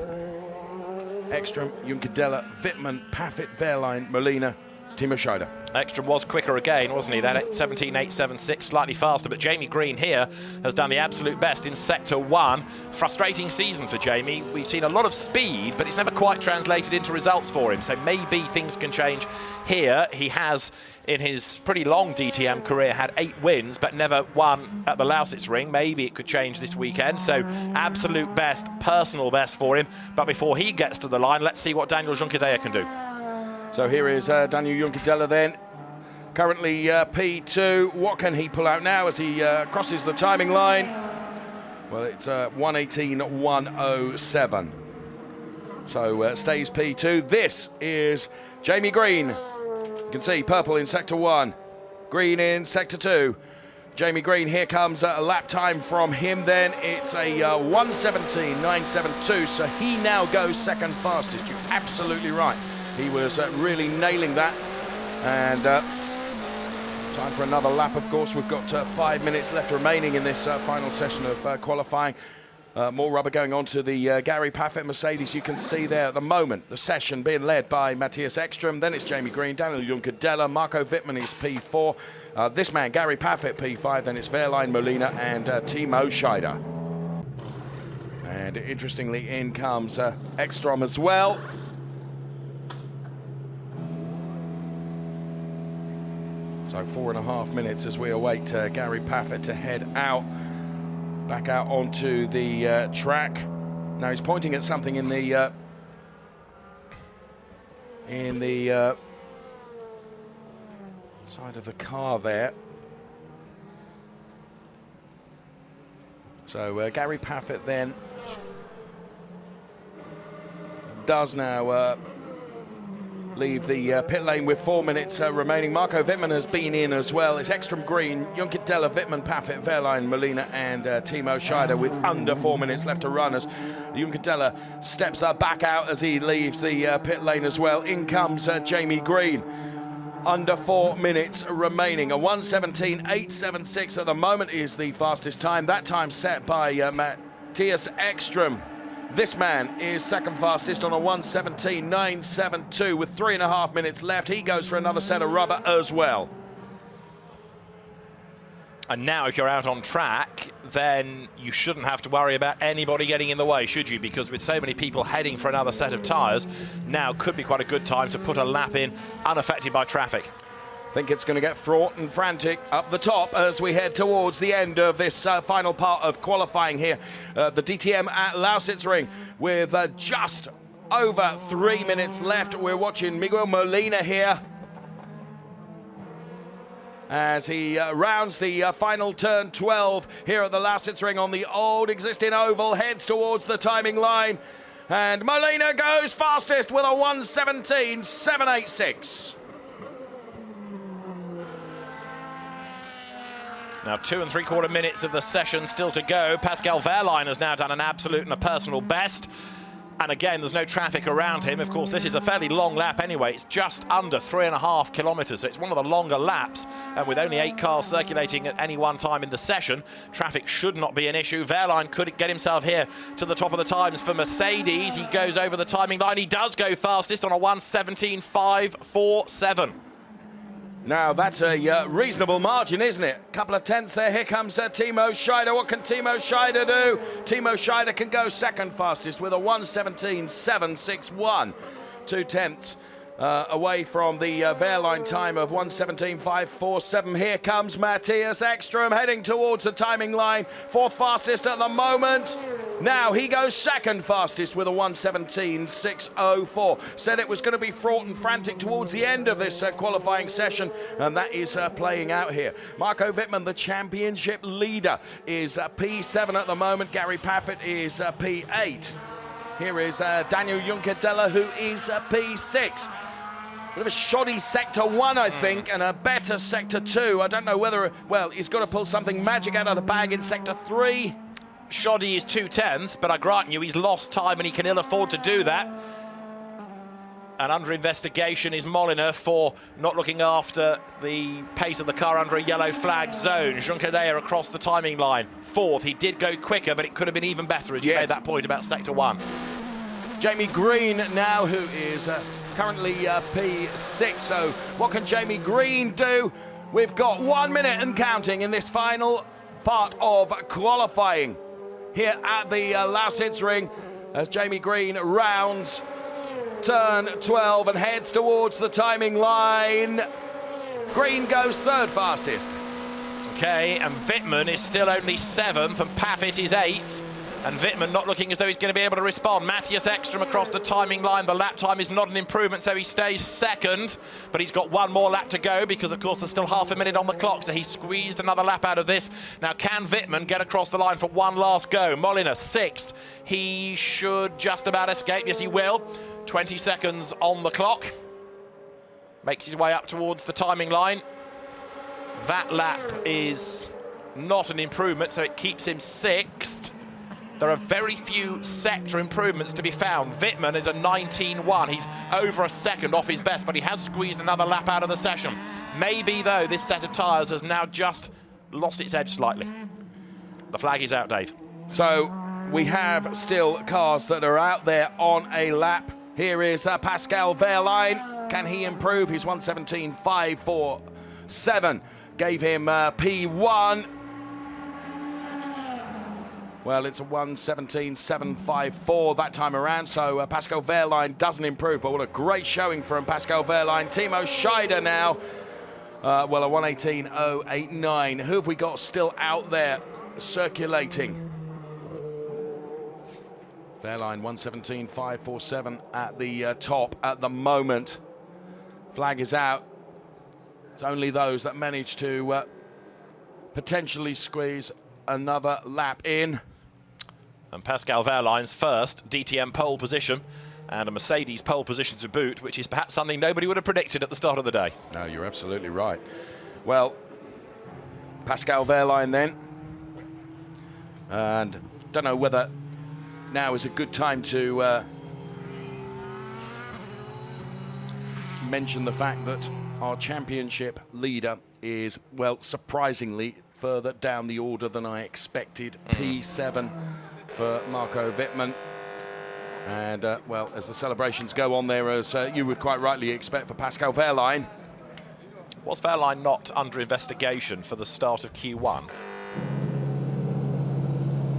Ekstrom, Juncadella, Wittmann, Paffett, Wehrlein, Molina, Timo Scheider. Ekstrom was quicker again, wasn't he? That 17.876, slightly faster, but Jamie Green here has done the absolute best in Sector 1. Frustrating season for Jamie. We've seen a lot of speed, but it's never quite translated into results for him, so maybe things can change here. He has, in his pretty long DTM career, had 8 wins, but never won at the Lausitzring. Maybe it could change this weekend, so absolute best, personal best for him. But before he gets to the line, let's see what Daniel Juncadella can do. So here is Daniel Juncadella then, currently P2. What can he pull out now as he crosses the timing line? Well, it's 1:18.107. So stays P2. This is Jamie Green. You can see purple in Sector 1, green in Sector 2. Jamie Green, here comes a lap time from him then. It's a 1:17.972, so he now goes second fastest. You're absolutely right. He was really nailing that. And time for another lap, of course. We've got 5 minutes left remaining in this final session of qualifying. More rubber going on to the Gary Paffett Mercedes. You can see there at the moment the session being led by Matthias Ekstrom. Then it's Jamie Green, Daniel Juncadella, Marco Wittmann is P4. This man, Gary Paffett, P5. Then it's Wehrlein, Molina, and Timo Scheider. And interestingly, in comes Ekstrom as well. So 4.5 minutes as we await Gary Paffett to head out, back out onto the track. Now he's pointing at something in the side of the car there. So Gary Paffett then does now leave the pit lane with 4 minutes remaining. Marco Wittmann has been in as well. It's Ekstrom, Green, Juncadella, Wittmann, Paffett, Wehrlein, Molina, and Timo Scheider with under 4 minutes left to run as Juncadella steps that back out as he leaves the pit lane as well. In comes Jamie Green. Under 4 minutes remaining. A 1:17.876 at the moment is the fastest time. That time set by Matthias Ekstrom. This man is second fastest on a 1:17.972 with 3.5 minutes left. He goes for another set of rubber as well. And now if you're out on track, then you shouldn't have to worry about anybody getting in the way, should you? Because with so many people heading for another set of tyres, now could be quite a good time to put a lap in unaffected by traffic. I think it's going to get fraught and frantic up the top as we head towards the end of this final part of qualifying here. The DTM at Lausitzring with just over 3 minutes left. We're watching Miguel Molina here as he rounds the final turn 12 here at the Lausitzring on the old existing oval, heads towards the timing line. And Molina goes fastest with a 1:17.786. Now 2 3/4 minutes of the session still to go. Pascal Wehrlein has now done an absolute and a personal best. And again, there's no traffic around him. Of course, this is a fairly long lap anyway. It's just under 3.5 kilometres, so it's one of the longer laps. And with only 8 cars circulating at any one time in the session, traffic should not be an issue. Wehrlein could get himself here to the top of the times for Mercedes. He goes over the timing line. He does go fastest on a 1:17.547. Now, that's a reasonable margin, isn't it? Couple of tenths there. Here comes Timo Scheider. What can Timo Scheider do? Timo Scheider can go second fastest with a 1:17.761. 2 tenths away from the Wehrlein time of 1:17.547. Here comes Matthias Ekström heading towards the timing line. Fourth fastest at the moment. Now he goes second fastest with a 1:17.604. Said it was going to be fraught and frantic towards the end of this qualifying session, and that is playing out here. Marco Wittmann, the championship leader, is P7 at the moment. Gary Paffett is P8. Here is Daniel Juncadella, who is P6. Bit of a shoddy Sector 1, I think, and a better Sector 2. I don't know whether, well, he's got to pull something magic out of the bag in Sector 3. Shoddy is 2 tenths, but I grant you he's lost time and he can ill afford to do that. And under investigation is Moliner for not looking after the pace of the car under a yellow flag zone. Juncadella across the timing line. Fourth, he did go quicker, but it could have been even better as you made that point about Sector 1. Jamie Green now, who is currently P6. So what can Jamie Green do? We've got 1 minute and counting in this final part of qualifying here at the Lausitzring as Jamie Green rounds turn 12 and heads towards the timing line. Green goes third fastest. Okay, and Wittmann is still only 7th and Paffett is 8th. And Wittmann not looking as though he's going to be able to respond. Matthias Ekström across the timing line. The lap time is not an improvement, so he stays second. But he's got one more lap to go because, of course, there's still half a minute on the clock, so he squeezed another lap out of this. Now, can Wittmann get across the line for one last go? Moliner, 6th. He should just about escape. Yes, he will. 20 seconds on the clock. Makes his way up towards the timing line. That lap is not an improvement, so it keeps him 6th. There are very few sector improvements to be found. Wittmann is a 19.1. He's over a second off his best, but he has squeezed another lap out of the session. Maybe, though, this set of tyres has now just lost its edge slightly. The flag is out, Dave. So we have still cars that are out there on a lap. Here is Pascal Wehrlein. Can he improve? His 1:17.547 gave him P1. Well, it's a 1:17.754 that time around, so Pascal Wehrlein doesn't improve, but what a great showing from Pascal Wehrlein. Timo Scheider now, well, a 1:18.089. Who have we got still out there circulating? Wehrlein, 1:17.547 at the top at the moment. Flag is out. It's only those that manage to potentially squeeze another lap in. And Pascal Wehrlein's first DTM pole position and a Mercedes pole position to boot, which is perhaps something nobody would have predicted at the start of the day. No, you're absolutely right. Well, Pascal Wehrlein then. And don't know whether now is a good time to mention the fact that our championship leader is, well, surprisingly further down the order than I expected. P7 for Marco Wittmann. And, well, as the celebrations go on there, as you would quite rightly expect for Pascal Wehrlein. Was Wehrlein not under investigation for the start of Q1?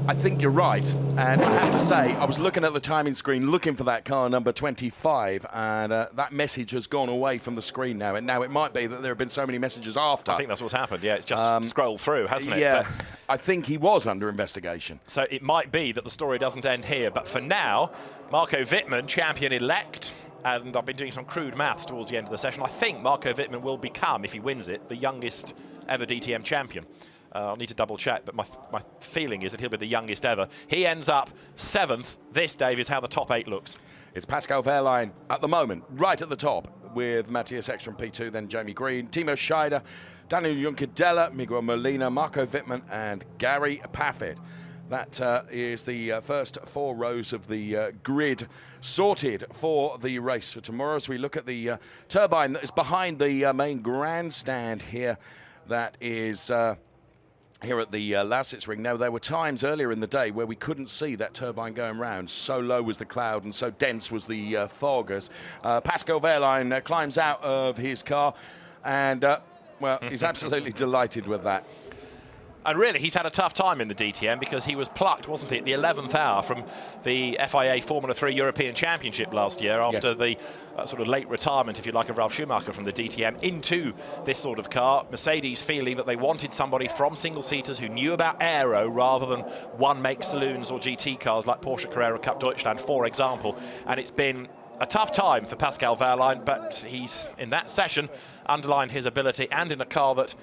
I think you're right, and I have to say, I was looking at the timing screen, looking for that car number 25, and that message has gone away from the screen now, and now it might be that there have been so many messages after. I think that's what's happened, yeah, it's just scrolled through, hasn't it? Yeah, but I think he was under investigation. So it might be that the story doesn't end here, but for now, Marco Wittmann, champion-elect, and I've been doing some crude maths towards the end of the session. I think Marco Wittmann will become, if he wins it, the youngest ever DTM champion. I'll need to double check, but my feeling is that he'll be the youngest ever. He ends up 7th. This, Dave, is how the top 8 looks. It's Pascal Wehrlein at the moment, right at the top, with Matthias Ekström P2, then Jamie Green, Timo Scheider, Daniel Juncadella, Miguel Molina, Marco Wittmann, and Gary Paffett. That is the first 4 rows of the grid sorted for the race for tomorrow. As we look at the turbine that is behind the main grandstand here, that is here at the Lausitzring. Now, there were times earlier in the day where we couldn't see that turbine going round. So low was the cloud and so dense was the fog as Pascal Wehrlein climbs out of his car. And, well, he's absolutely delighted with that. And really, he's had a tough time in the DTM because he was plucked, wasn't he, at the 11th hour from the FIA Formula 3 European Championship last year after the sort of late retirement, if you like, of Ralf Schumacher from the DTM into this sort of car. Mercedes feeling that they wanted somebody from single-seaters who knew about aero rather than one-make saloons or GT cars like Porsche Carrera Cup Deutschland, for example. And it's been a tough time for Pascal Wehrlein, but he's, in that session, underlined his ability, and in a car that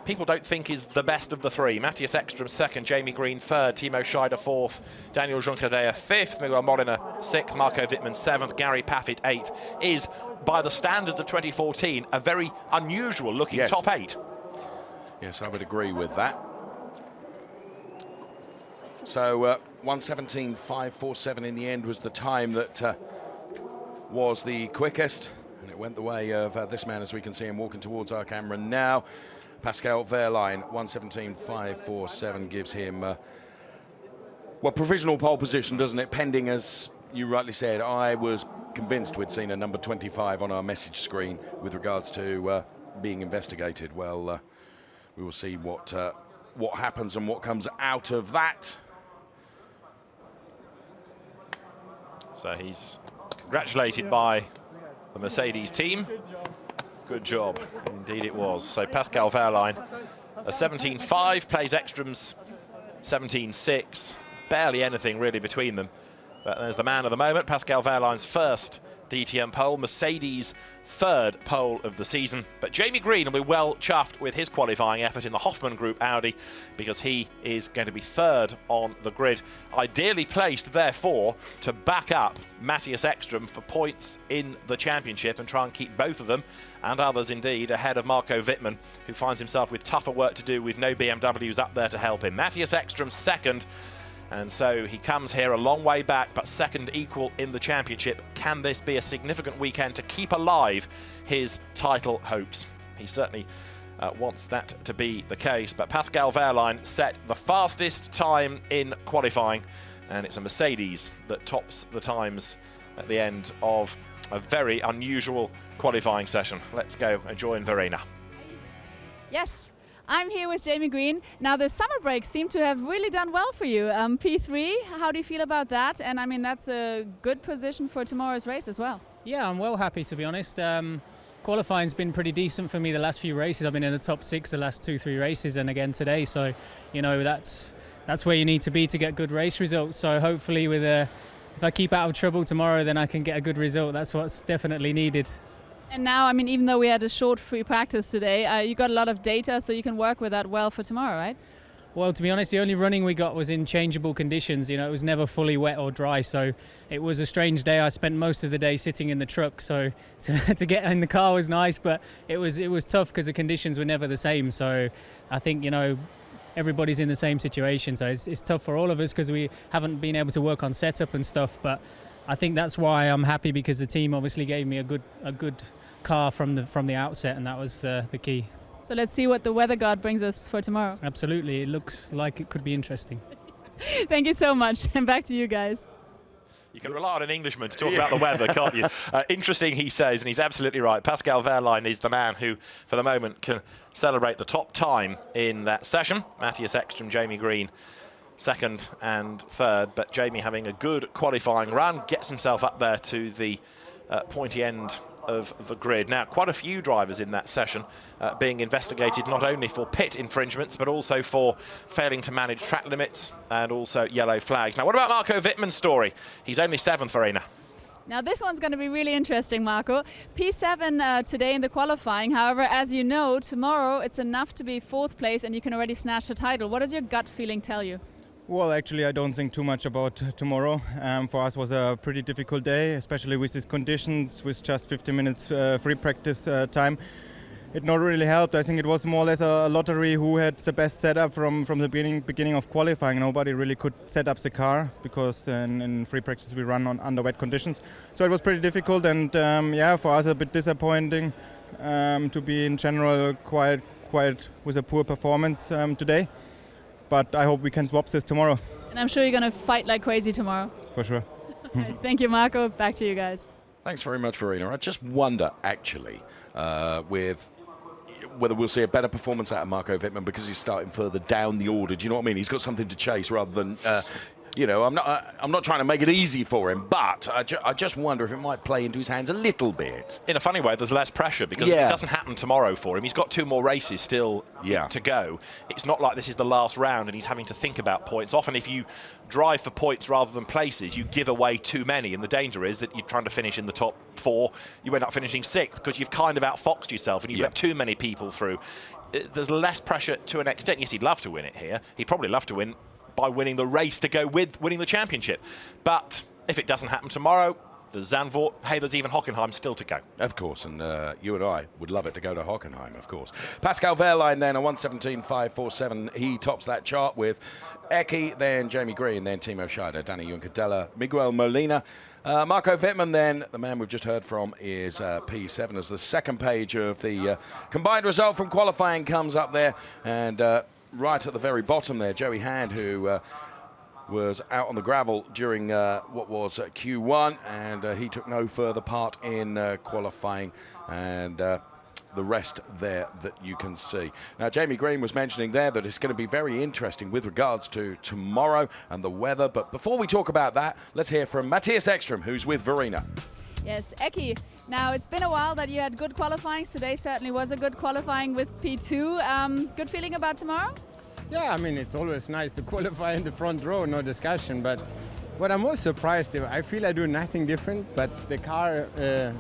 people don't think is the best of the three. Matthias Ekström second, Jamie Green third, Timo Scheider fourth, Daniel Junqueira fifth, Miguel Molina sixth, Marco Wittmann seventh, Gary Paffett eighth, is, by the standards of 2014, a very unusual looking top eight. Yes, I would agree with that. So 1:17.547 in the end was the time that was the quickest, and it went the way of this man, as we can see him walking towards our camera now. Pascal Wehrlein, 1:17.547 gives him, well, provisional pole position, doesn't it? Pending, as you rightly said, I was convinced we'd seen a number 25 on our message screen with regards to being investigated. Well, we will see what happens and what comes out of that. So he's congratulated by the Mercedes team. Good job, indeed it was. So Pascal Wehrlein, a 17.5, plays Ekström's 17.6. Barely anything really between them. But there's the man of the moment, Pascal Wehrlein's first DTM pole, Mercedes' third pole of the season. But Jamie Green will be well chuffed with his qualifying effort in the Hoffmann Group Audi, because he is going to be third on the grid, ideally placed therefore to back up Matthias Ekström for points in the championship and try and keep both of them, and others indeed, ahead of Marco Wittmann, who finds himself with tougher work to do with no BMWs up there to help him. Matthias Ekström second, and so he comes here a long way back, but second equal in the championship. Can this be a significant weekend to keep alive his title hopes? He certainly wants that to be the case. But Pascal Wehrlein set the fastest time in qualifying, and it's a Mercedes that tops the times at the end of a very unusual qualifying session. Let's go and join Verena. Yes. I'm here with Jamie Green. Now, the summer breaks seem to have really done well for you. P3, how do you feel about that? And I mean, that's a good position for tomorrow's race as well. Yeah, I'm well happy, to be honest. Qualifying's been pretty decent for me the last few races. I've been in the top 6 the last 2-3 races, and again today. So, you know, that's where you need to be to get good race results. So hopefully, if I keep out of trouble tomorrow, then I can get a good result. That's what's definitely needed. And now, I mean, even though we had a short free practice today, you got a lot of data, so you can work with that well for tomorrow, right? Well, to be honest, the only running we got was in changeable conditions. You know, it was never fully wet or dry, so it was a strange day. I spent most of the day sitting in the truck, so to get in the car was nice, but it was tough because the conditions were never the same. So I think, you know, everybody's in the same situation, so it's tough for all of us because we haven't been able to work on setup and stuff. But I think that's why I'm happy, because the team obviously gave me a good car from the outset, and that was the key. So let's see what the weather god brings us for tomorrow. Absolutely, it looks like it could be interesting. Thank you so much, and back to you guys. You can rely on an Englishman to talk about the weather, can't you? Interesting, he says, and he's absolutely right. Pascal Wehrlein is the man who, for the moment, can celebrate the top time in that session. Matthias Ekström, Jamie Green, second and third, but Jamie having a good qualifying run, gets himself up there to the pointy end of the grid. Now, quite a few drivers in that session being investigated not only for pit infringements, but also for failing to manage track limits and also yellow flags. Now, what about Marco Wittmann's story? He's only 7th, Verena. Now, this one's going to be really interesting, Marco. P7 today in the qualifying. However, as you know, tomorrow it's enough to be 4th place and you can already snatch the title. What does your gut feeling tell you? Well, actually, I don't think too much about tomorrow. For us, was a pretty difficult day, especially with these conditions, with just 50 minutes free practice time. It not really helped. I think it was more or less a lottery who had the best setup from the beginning of qualifying. Nobody really could set up the car because in free practice we run on under wet conditions. So it was pretty difficult, and yeah, for us a bit disappointing to be in general quite with a poor performance today. But I hope we can swap this tomorrow. And I'm sure you're going to fight like crazy tomorrow. For sure. Right, thank you, Marco. Back to you guys. Thanks very much, Verena. I just wonder, actually, with whether we'll see a better performance out of Marco Wittmann because he's starting further down the order. Do you know what I mean? He's got something to chase rather than, you know, I'm not trying to make it easy for him, but I just wonder if it might play into his hands a little bit. In a funny way, there's less pressure because it doesn't happen tomorrow for him. He's got 2 more races still to go. It's not like this is the last round and he's having to think about points. Often if you drive for points rather than places, you give away too many, and the danger is that you're trying to finish in the top 4, you end up finishing 6th because you've kind of outfoxed yourself and you've let too many people through. There's less pressure to an extent. Yes, he'd love to win it here. He'd probably love to win by winning the race to go with winning the championship. But if it doesn't happen tomorrow, there's Zandvoort, hey, there's even Hockenheim still to go. Of course, and you and I would love it to go to Hockenheim, of course. Pascal Wehrlein then, a 1:17.547. He tops that chart with Eki, then Jamie Green, then Timo Scheider, Danny Juncadella, Miguel Molina. Marco Wittmann then, the man we've just heard from, is P7 as the second page of the combined result from qualifying comes up there. And right at the very bottom there, Joey Hand, who was out on the gravel during what was Q1, and he took no further part in qualifying, and the rest there that you can see. Now, Jamie Green was mentioning there that it's going to be very interesting with regards to tomorrow and the weather, but before we talk about that, let's hear from Matthias Ekström, who's with Verena. Yes, Eki. Now, it's been a while that you had good qualifying. Today certainly was a good qualifying with P2. Good feeling about tomorrow? Yeah, I mean, it's always nice to qualify in the front row, no discussion. But what I'm most surprised, I feel I do nothing different, but the car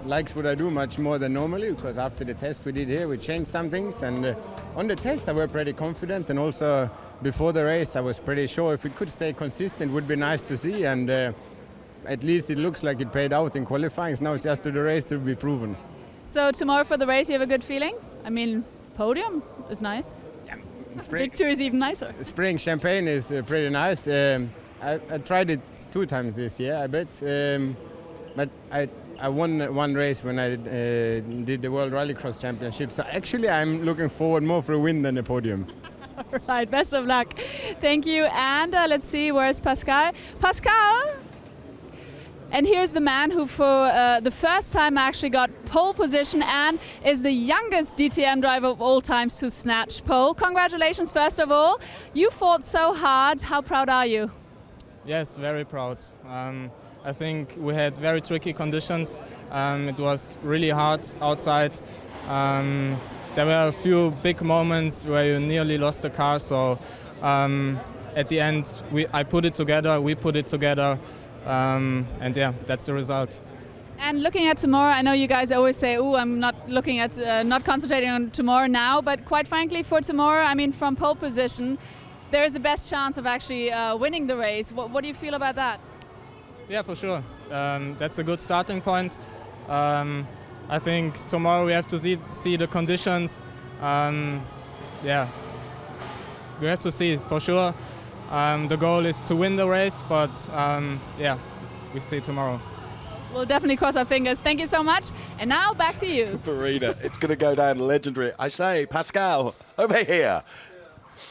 likes what I do much more than normally, because after the test we did here, we changed some things. And on the test, I was pretty confident. And also before the race, I was pretty sure if it could stay consistent, it would be nice to see. And at least it looks like it paid out in qualifying. So now it's just to the race to be proven. So tomorrow for the race, you have a good feeling? I mean, podium is nice. Victory is even nicer. Spring champagne is pretty nice. I tried it 2 times this year, I bet. But I won one race when I did the World Rallycross Championship. So actually, I'm looking forward more for a win than a podium. All right, best of luck. Thank you. And let's see, where's Pascal? Pascal! And here's the man who for the first time actually got pole position and is the youngest DTM driver of all times to snatch pole. Congratulations, first of all. You fought so hard. How proud are you? Yes, very proud. I think we had very tricky conditions. It was really hard outside. There were a few big moments where you nearly lost the car. So at the end, I put it together, we put it together. And yeah, that's the result. And looking at tomorrow, I know you guys always say, "Oh, I'm not looking at, not concentrating on tomorrow now." But quite frankly, for tomorrow, I mean, from pole position, there is the best chance of actually winning the race. What do you feel about that? Yeah, for sure. That's a good starting point. I think tomorrow we have to see the conditions. Yeah, we have to see for sure. The goal is to win the race, but yeah, we see tomorrow. We'll definitely cross our fingers. Thank you so much. And now back to you. Verena, it's going to go down legendary. I say, Pascal, over here.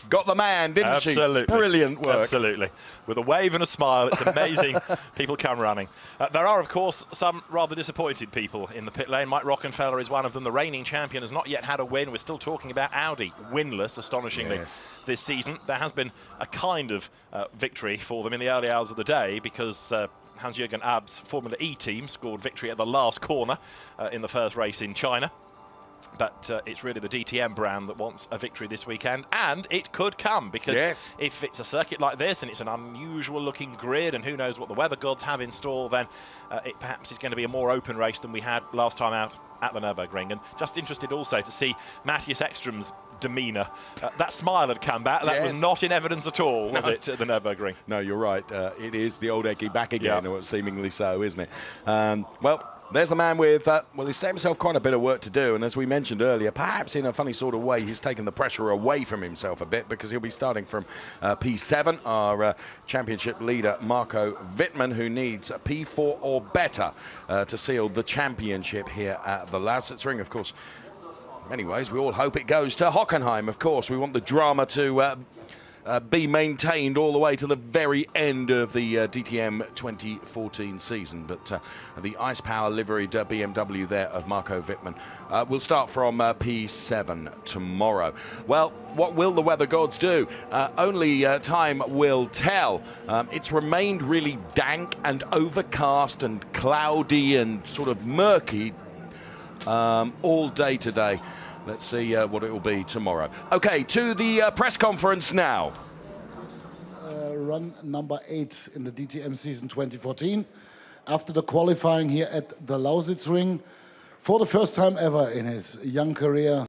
Got the man, didn't Absolutely. she? Brilliant work. Absolutely. With a wave and a smile, it's amazing people come running. There are, of course, some rather disappointed people in the pit lane. Mike Rockenfeller is one of them. The reigning champion has not yet had a win. We're still talking about Audi, winless, astonishingly, this season. There has been a kind of victory for them in the early hours of the day because Hans-Jürgen Ab's Formula E team scored victory at the last corner in the first race in China. But it's really the DTM brand that wants a victory this weekend, and it could come because if it's a circuit like this and it's an unusual looking grid and who knows what the weather gods have in store, then it perhaps is going to be a more open race than we had last time out at the Nürburgring. And just interested also to see Matthias Ekström's demeanour. That smile had come back. That was not in evidence at all, was it, at the Nürburgring? No, you're right. It is the old Eki back again, or seemingly so, isn't it? Well, there's the man with, well, he's set himself quite a bit of work to do, and as we mentioned earlier, perhaps in a funny sort of way, he's taken the pressure away from himself a bit because he'll be starting from P7, our championship leader, Marco Wittmann, who needs a P4 or better to seal the championship here at the Lausitzring. Of course, in many ways, we all hope it goes to Hockenheim, of course. We want the drama to be maintained all the way to the very end of the DTM 2014 season. But the Ice Power liveried BMW there of Marco Wittmann will start from P7 tomorrow. Well, what will the weather gods do? Only time will tell. It's remained really dank and overcast and cloudy and sort of murky all day today. Let's see what it will be tomorrow. Okay, to the press conference now. Run number 8 in the DTM season 2014. After the qualifying here at the Lausitzring, for the first time ever in his young career,